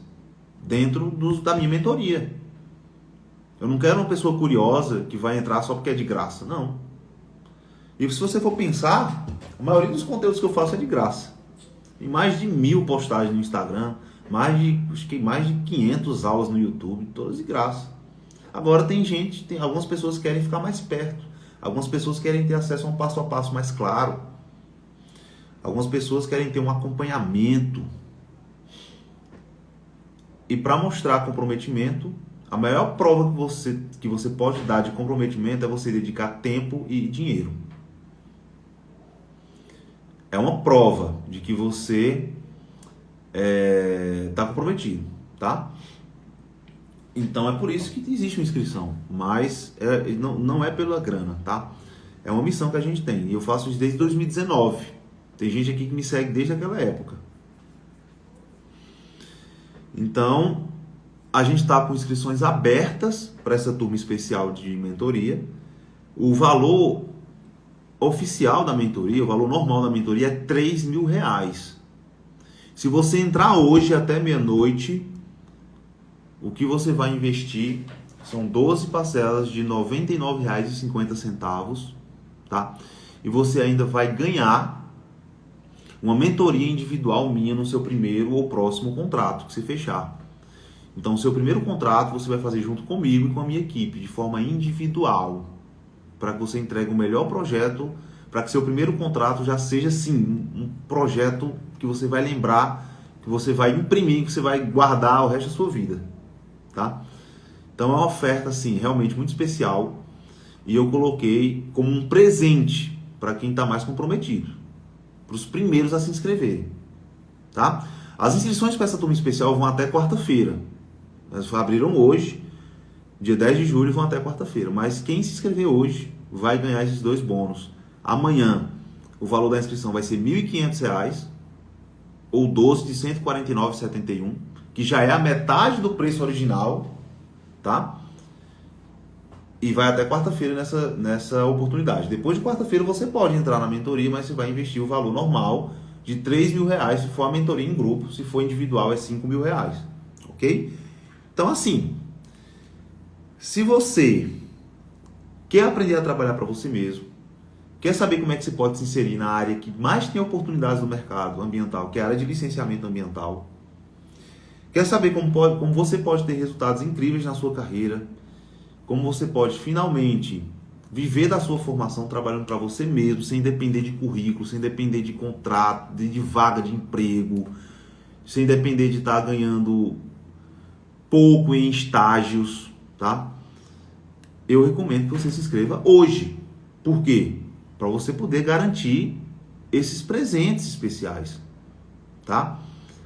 dentro da minha mentoria. Eu não quero uma pessoa curiosa que vai entrar só porque é de graça, não. E se você for pensar, a maioria dos conteúdos que eu faço é de graça. Tem mais de 1000 postagens no Instagram, acho que mais de 500 aulas no YouTube, todas de graça. Agora tem algumas pessoas que querem ficar mais perto, algumas pessoas querem ter acesso a um passo a passo mais claro, algumas pessoas querem ter um acompanhamento. E para mostrar comprometimento, a maior prova que você pode dar de comprometimento é você dedicar tempo e dinheiro. É uma prova de que você está comprometido, tá? Então é por isso que existe uma inscrição, mas não é pela grana, tá? É uma missão que a gente tem, e eu faço isso desde 2019. Tem gente aqui que me segue desde aquela época. Então, a gente está com inscrições abertas para essa turma especial de mentoria. O valor oficial da mentoria, o valor normal da mentoria é 3 mil reais. Se você entrar hoje até meia-noite, o que você vai investir são 12 parcelas de R$ 99,50, tá? E você ainda vai ganhar uma mentoria individual minha no seu primeiro ou próximo contrato que você fechar. Então, o seu primeiro contrato você vai fazer junto comigo e com a minha equipe, de forma individual, para que você entregue o melhor projeto, para que seu primeiro contrato já seja, sim, um projeto que você vai lembrar, que você vai imprimir, que você vai guardar o resto da sua vida, tá? Então, é uma oferta, assim, realmente muito especial, e eu coloquei como um presente para quem está mais comprometido, para os primeiros a se inscreverem, tá? As inscrições para essa turma especial vão até quarta-feira. Elas abriram hoje, dia 10 de julho, vão até quarta-feira. Mas quem se inscrever hoje vai ganhar esses dois bônus. Amanhã, o valor da inscrição vai ser R$ 1.500, ou 12 de R$ 149,71, que já é a metade do preço original, tá? E vai até quarta-feira nessa oportunidade. Depois de quarta-feira você pode entrar na mentoria, mas você vai investir o valor normal de R$ 3 mil se for a mentoria em grupo. Se for individual é R$ 5 mil, ok? Então assim, se você quer aprender a trabalhar para você mesmo, quer saber como é que você pode se inserir na área que mais tem oportunidades no mercado ambiental, que é a área de licenciamento ambiental, quer saber como você pode ter resultados incríveis na sua carreira, como você pode finalmente viver da sua formação trabalhando para você mesmo, sem depender de currículo, sem depender de contrato, de vaga de emprego, sem depender de estar ganhando pouco em estágios, tá? Eu recomendo que você se inscreva hoje. Por quê? Para você poder garantir esses presentes especiais, tá?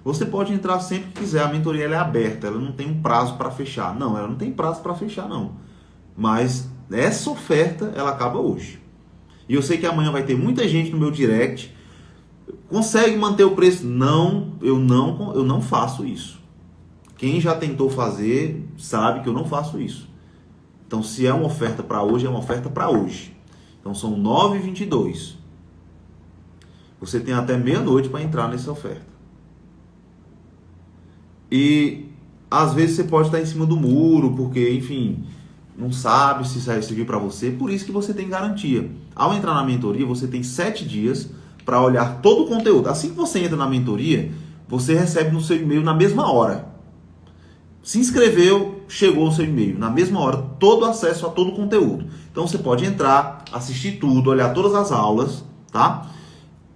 Você pode entrar sempre que quiser, a mentoria ela é aberta, ela não tem um prazo para fechar. Não, ela não tem prazo para fechar não. Mas essa oferta, ela acaba hoje. E eu sei que amanhã vai ter muita gente no meu direct. Consegue manter o preço? Não, eu não faço isso. Quem já tentou fazer sabe que eu não faço isso. Então, se é uma oferta para hoje, é uma oferta para hoje. Então, são 9h22. Você tem até meia-noite para entrar nessa oferta. E, às vezes, você pode estar em cima do muro, porque, enfim, não sabe se vai servir para você. Por isso que você tem garantia. Ao entrar na mentoria, você tem 7 dias para olhar todo o conteúdo. Assim que você entra na mentoria, você recebe no seu e-mail na mesma hora. Se inscreveu, chegou o seu e-mail. Na mesma hora, todo acesso a todo o conteúdo. Então você pode entrar, assistir tudo, olhar todas as aulas, tá?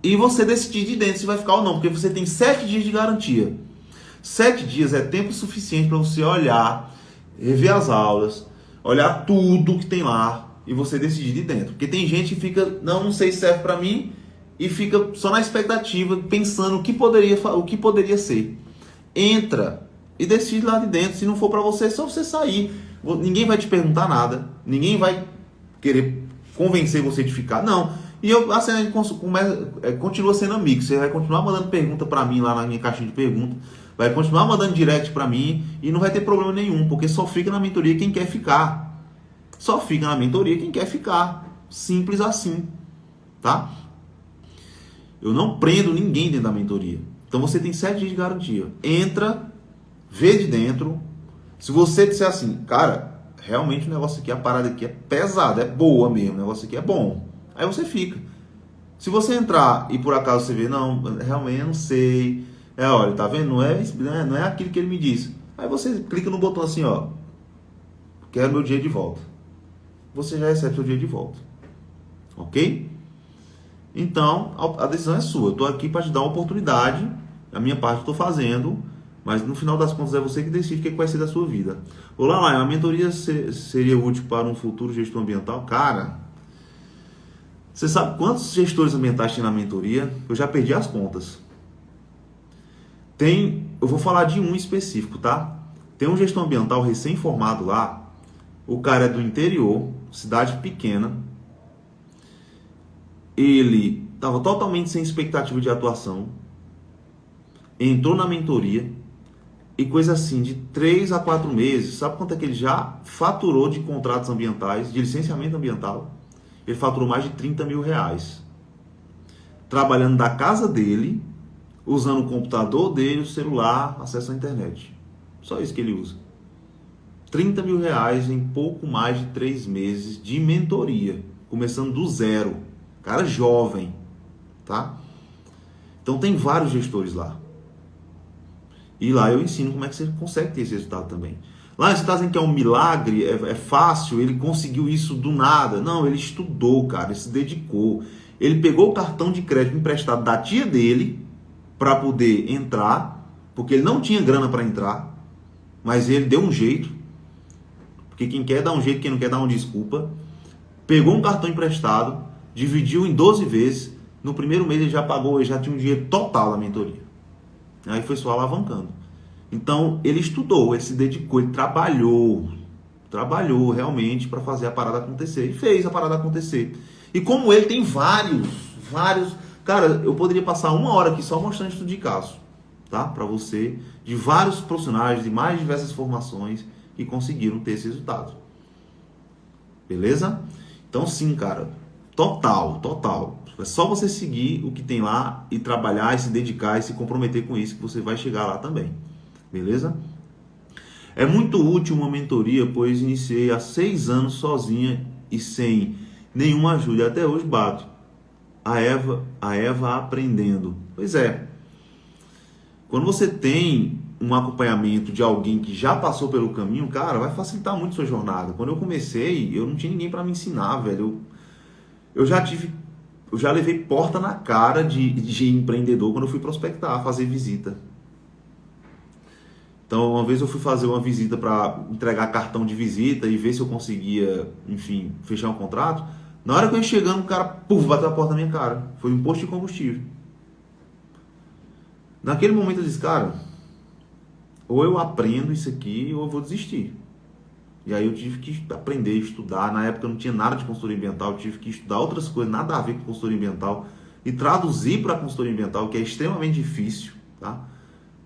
E você decidir de dentro se vai ficar ou não, porque você tem 7 dias de garantia. 7 dias é tempo suficiente para você olhar, rever as aulas, olhar tudo que tem lá e você decidir de dentro. Porque tem gente que fica, não sei se serve para mim, e fica só na expectativa, pensando o que poderia ser. Entra e decide lá de dentro. Se não for para você, é só você sair. Ninguém vai te perguntar nada. Ninguém vai querer convencer você de ficar. Não. E assim, a gente continua sendo amigo. Você vai continuar mandando pergunta para mim lá na minha caixinha de perguntas. Vai continuar mandando direct para mim. E não vai ter problema nenhum. Porque só fica na mentoria quem quer ficar. Só fica na mentoria quem quer ficar. Simples assim. Tá? Eu não prendo ninguém dentro da mentoria. Então você tem 7 dias de garantia. Entra, vê de dentro. Se você disser assim, cara, realmente o negócio aqui, a parada aqui é pesada, é boa mesmo, o negócio aqui é bom. Aí você fica. Se você entrar e por acaso você vê, não, realmente eu não sei. Olha, tá vendo? Não é aquilo que ele me disse. Aí você clica no botão assim, ó. Quero meu dia de volta. Você já recebe seu dia de volta. Ok? Então, a decisão é sua. Eu tô aqui para te dar uma oportunidade. A minha parte eu tô fazendo. Mas no final das contas é você que decide o que vai ser da sua vida. Olá, lá, a mentoria seria útil para um futuro gestor ambiental? Cara, você sabe quantos gestores ambientais tem na mentoria? Eu já perdi as contas. Eu vou falar de um específico, tá? Tem um gestor ambiental recém-formado lá. O cara é do interior, cidade pequena. Ele estava totalmente sem expectativa de atuação. Entrou na mentoria. E coisa assim, de 3 a 4 meses, sabe quanto é que ele já faturou de contratos ambientais, de licenciamento ambiental? Ele faturou mais de 30 mil reais. Trabalhando da casa dele, usando o computador dele, o celular, acesso à internet. Só isso que ele usa. 30 mil reais em pouco mais de 3 meses de mentoria. Começando do zero. Cara jovem, tá? Então tem vários gestores lá. E lá eu ensino como é que você consegue ter esse resultado também. Lá você está dizendo que é um milagre, é fácil, ele conseguiu isso do nada. Não, ele estudou, cara, ele se dedicou. Ele pegou o cartão de crédito emprestado da tia dele para poder entrar, porque ele não tinha grana para entrar, mas ele deu um jeito. Porque quem quer dá um jeito, quem não quer dá uma desculpa. Pegou um cartão emprestado, dividiu em 12 vezes. No primeiro mês ele já pagou, ele já tinha um dinheiro total na mentoria. Aí foi só alavancando. Então, ele estudou, ele se dedicou, ele trabalhou realmente para fazer a parada acontecer. E fez a parada acontecer. E como ele tem vários. Cara, eu poderia passar 1 hora aqui só mostrando estudo de caso, tá? Para você, de vários profissionais, de mais diversas formações que conseguiram ter esse resultado. Beleza? Então, sim, cara, total. É só você seguir o que tem lá e trabalhar, e se dedicar e se comprometer com isso que você vai chegar lá também. Beleza? É muito útil uma mentoria, pois iniciei há 6 anos sozinha e sem nenhuma ajuda. Até hoje bato. A Eva aprendendo. Pois é. Quando você tem um acompanhamento de alguém que já passou pelo caminho, cara, vai facilitar muito a sua jornada. Quando eu comecei, eu não tinha ninguém para me ensinar, velho. Eu já levei porta na cara de empreendedor quando eu fui prospectar, fazer visita. Então, uma vez eu fui fazer uma visita para entregar cartão de visita e ver se eu conseguia, enfim, fechar um contrato. Na hora que eu ia chegando, o cara, puf, bateu a porta na minha cara. Foi um posto de combustível. Naquele momento eu disse, cara, ou eu aprendo isso aqui ou eu vou desistir. E aí eu tive que aprender, estudar. Na época eu não tinha nada de consultoria ambiental, eu tive que estudar outras coisas, nada a ver com consultoria ambiental, e traduzir para a consultoria ambiental, que é extremamente difícil, tá?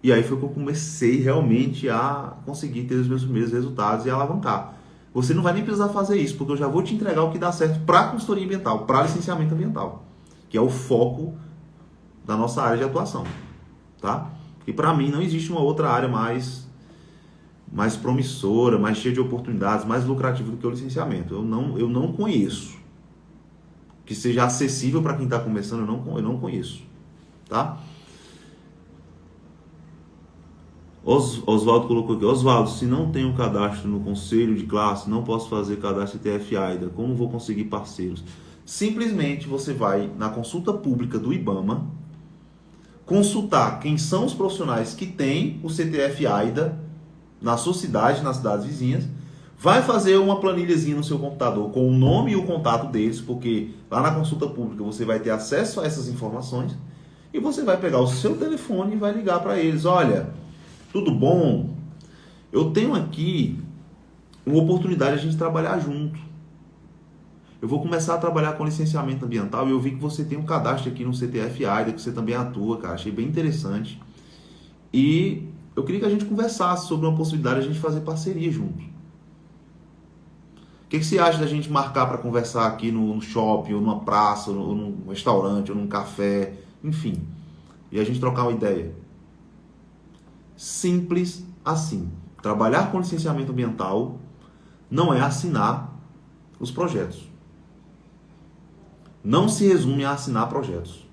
E aí foi que eu comecei realmente a conseguir ter os meus primeiros resultados e alavancar. Você não vai nem precisar fazer isso, porque eu já vou te entregar o que dá certo para a consultoria ambiental, para licenciamento ambiental, que é o foco da nossa área de atuação, tá? E para mim não existe uma outra área mais promissora, mais cheia de oportunidades, mais lucrativa do que o licenciamento. Eu não conheço. Que seja acessível para quem está começando, eu não conheço, tá? Oswaldo colocou aqui, Oswaldo, se não tenho cadastro no conselho de classe, não posso fazer cadastro ITF-AIDA, como vou conseguir parceiros? Simplesmente você vai na consulta pública do IBAMA, consultar quem são os profissionais que têm o CTF-AIDA na sua cidade, nas cidades vizinhas, vai fazer uma planilhazinha no seu computador com o nome e o contato deles, porque lá na consulta pública você vai ter acesso a essas informações, e você vai pegar o seu telefone e vai ligar para eles, olha, tudo bom? Eu tenho aqui uma oportunidade de a gente trabalhar junto. Eu vou começar a trabalhar com licenciamento ambiental e eu vi que você tem um cadastro aqui no CTF-AIDA, que você também atua, cara. Achei bem interessante. E eu queria que a gente conversasse sobre uma possibilidade de a gente fazer parceria junto. O que você acha da gente marcar para conversar aqui no shopping, ou numa praça, ou num restaurante, ou num café, enfim. E a gente trocar uma ideia. Simples assim. Trabalhar com licenciamento ambiental não é assinar os projetos. Não se resume a assinar projetos.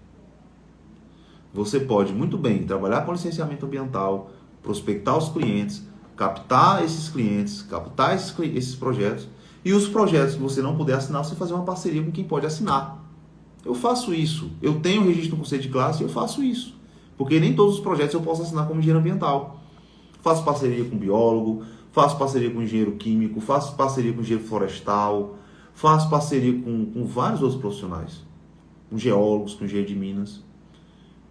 Você pode muito bem trabalhar com licenciamento ambiental, prospectar os clientes, captar esses clientes, captar esses projetos, e os projetos que você não puder assinar, você fazer uma parceria com quem pode assinar. Eu faço isso. Eu tenho registro no conselho de classe e eu faço isso. Porque nem todos os projetos eu posso assinar como engenheiro ambiental. Faço parceria com biólogo, faço parceria com engenheiro químico, faço parceria com engenheiro florestal, faço parceria com vários outros profissionais. Com geólogos, com engenheiro de minas.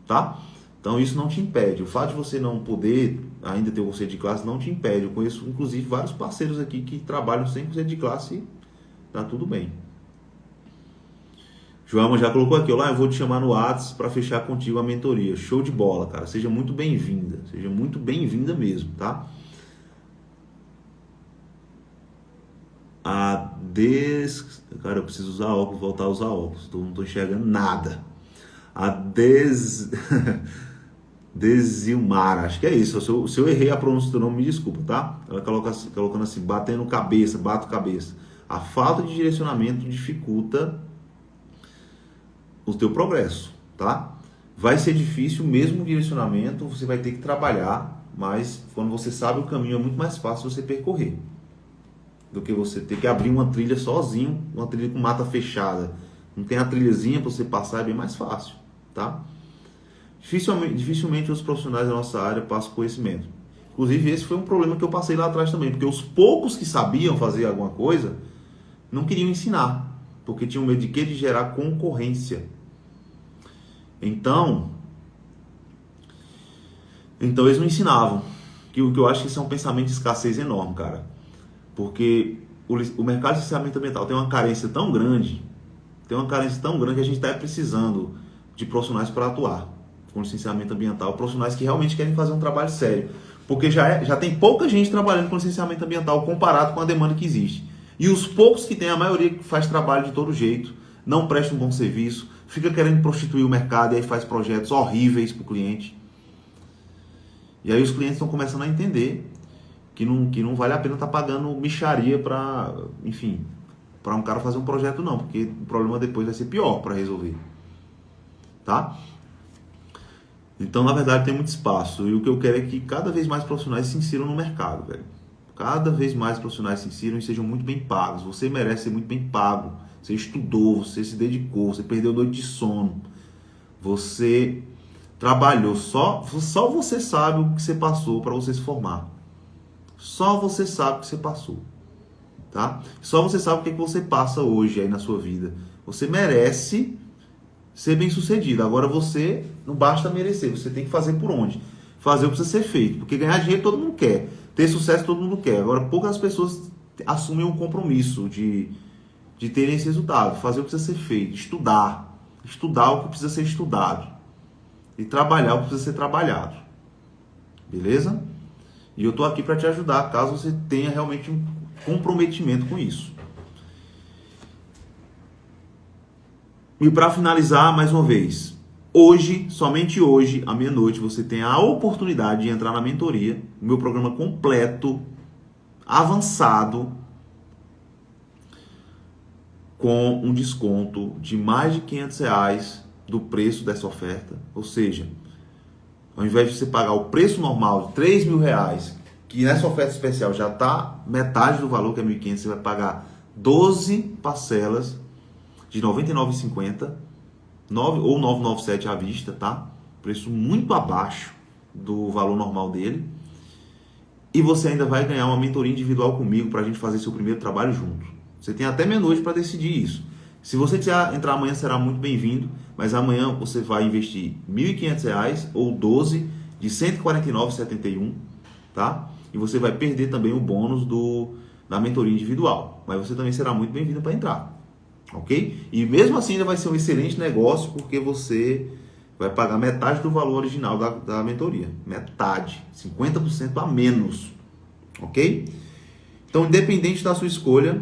Tá? Então isso não te impede. O fato de você não poder ainda ter o conselho de classe não te impede. Eu conheço inclusive vários parceiros aqui que trabalham sem conselho de classe e tá tudo bem. Joelma já colocou aqui, olá, eu vou te chamar no WhatsApp para fechar contigo a mentoria. Show de bola, cara. Seja muito bem-vinda. Seja muito bem-vinda mesmo, tá? Cara, eu preciso usar óculos, voltar a usar óculos. Não tô enxergando nada. Desilmar, acho que é isso. Se eu errei a pronúncia do nome, me desculpa, tá? Ela colocando assim, batendo cabeça, bato cabeça. A falta de direcionamento dificulta o teu progresso, tá? Vai ser difícil mesmo o direcionamento, você vai ter que trabalhar, mas quando você sabe o caminho é muito mais fácil você percorrer do que você ter que abrir uma trilha sozinho, uma trilha com mata fechada. Não tem a trilhazinha para você passar, é bem mais fácil, tá? Dificilmente os profissionais da nossa área passam conhecimento. Inclusive esse foi um problema que eu passei lá atrás também, porque os poucos que sabiam fazer alguma coisa não queriam ensinar, porque tinham medo de quê? De gerar concorrência. Então eles não ensinavam. Que o que eu acho que isso é um pensamento de escassez enorme, cara. Porque o mercado de licenciamento ambiental tem uma carência tão grande que a gente está precisando de profissionais para atuar com licenciamento ambiental, profissionais que realmente querem fazer um trabalho sério. Porque já tem pouca gente trabalhando com licenciamento ambiental comparado com a demanda que existe. E os poucos que tem, a maioria que faz trabalho de todo jeito, não presta um bom serviço, fica querendo prostituir o mercado e aí faz projetos horríveis para o cliente. E aí os clientes estão começando a entender que não vale a pena estar pagando mixaria para, enfim, para um cara fazer um projeto não, porque o problema depois vai ser pior para resolver. Tá? Então, na verdade, tem muito espaço. E o que eu quero é que cada vez mais profissionais se insiram no mercado, velho. Cada vez mais profissionais se insiram e sejam muito bem pagos. Você merece ser muito bem pago. Você estudou, você se dedicou, você perdeu noite de sono. Você trabalhou. Só você sabe o que você passou para você se formar. Só você sabe o que você passou. Tá? Só você sabe o que você passa hoje aí na sua vida. Você merece ser bem sucedido. Agora você não basta merecer, você tem que fazer por onde? Fazer o que precisa ser feito. Porque ganhar dinheiro todo mundo quer. Ter sucesso todo mundo quer. Agora poucas pessoas assumem um compromisso de terem esse resultado. Fazer o que precisa ser feito. Estudar. Estudar o que precisa ser estudado. E trabalhar o que precisa ser trabalhado. Beleza? E eu estou aqui para te ajudar, caso você tenha realmente um comprometimento com isso. E para finalizar, mais uma vez, hoje, somente hoje, à meia-noite, você tem a oportunidade de entrar na mentoria, o meu programa completo, avançado, com um desconto de mais de R$500 do preço dessa oferta. Ou seja, ao invés de você pagar o preço normal de R$3.000, que nessa oferta especial já está metade do valor, que é R$1.500, você vai pagar 12 parcelas de R$ 99,50 ou R$ 997 à vista, tá? Preço muito abaixo do valor normal dele. E você ainda vai ganhar uma mentoria individual comigo para a gente fazer seu primeiro trabalho junto. Você tem até meia-noite para decidir isso. Se você quiser entrar amanhã, será muito bem-vindo, mas amanhã você vai investir R$ 1.500 ou 12 de R$ 149,71, tá? E você vai perder também o bônus da mentoria individual, mas você também será muito bem-vindo para entrar, ok? E mesmo assim ainda vai ser um excelente negócio, porque você vai pagar metade do valor original da mentoria, metade, 50% a menos, ok? Então, independente da sua escolha,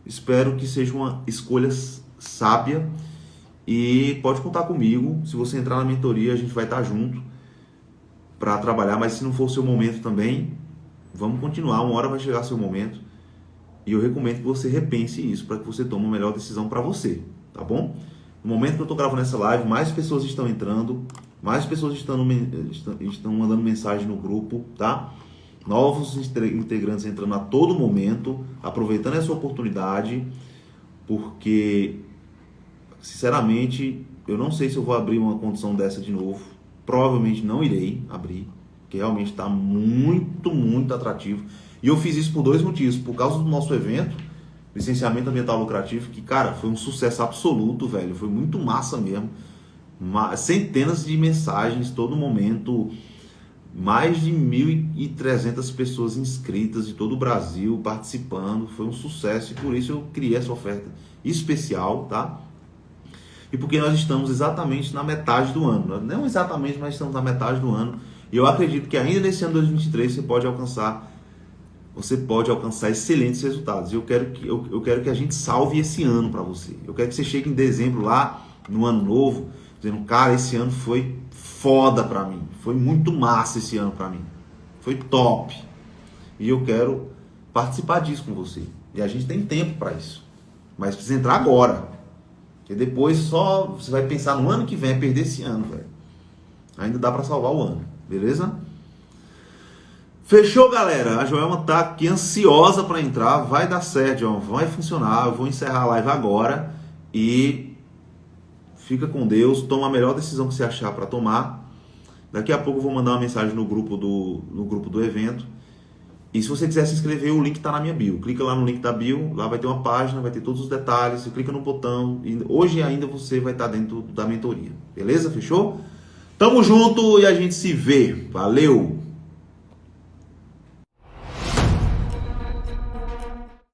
espero que seja uma escolha sábia e pode contar comigo. Se você entrar na mentoria, a gente vai estar junto para trabalhar, mas se não for o seu momento também, vamos continuar, uma hora vai chegar seu momento e eu recomendo que você repense isso para que você tome a melhor decisão para você, tá bom? No momento que eu estou gravando essa live, mais pessoas estão entrando, mais pessoas estão mandando mensagem no grupo, tá? Novos integrantes entrando a todo momento, aproveitando essa oportunidade, porque, sinceramente, eu não sei se eu vou abrir uma condição dessa de novo. Provavelmente não irei abrir, porque realmente está muito, muito atrativo. E eu fiz isso por dois motivos. Por causa do nosso evento, Licenciamento Ambiental Lucrativo, que, cara, foi um sucesso absoluto, velho. Foi muito massa mesmo. Centenas de mensagens, todo momento. Mais de 1.300 pessoas inscritas de todo o Brasil participando, foi um sucesso e por isso eu criei essa oferta especial, tá? E porque nós estamos exatamente na metade do ano, não exatamente, mas estamos na metade do ano e eu acredito que ainda nesse ano 2023 você pode alcançar excelentes resultados. Eu quero que a gente salve esse ano para você. Eu quero que você chegue em dezembro lá, no ano novo, dizendo, cara, esse ano foi foda pra mim, foi muito massa esse ano pra mim, foi top, e eu quero participar disso com você, e a gente tem tempo pra isso, mas precisa entrar agora, porque depois só você vai pensar no ano que vem, é perder esse ano, velho. Ainda dá pra salvar o ano, beleza? Fechou, galera? A Joelma tá aqui ansiosa pra entrar, vai dar certo, Joelma, vai funcionar. Eu vou encerrar a live agora e fica com Deus, toma a melhor decisão que você achar para tomar. Daqui a pouco eu vou mandar uma mensagem no grupo do evento. E se você quiser se inscrever, o link está na minha bio. Clica lá no link da bio, lá vai ter uma página, vai ter todos os detalhes. Você clica no botão e hoje ainda você vai estar dentro da mentoria. Beleza? Fechou? Tamo junto e a gente se vê. Valeu!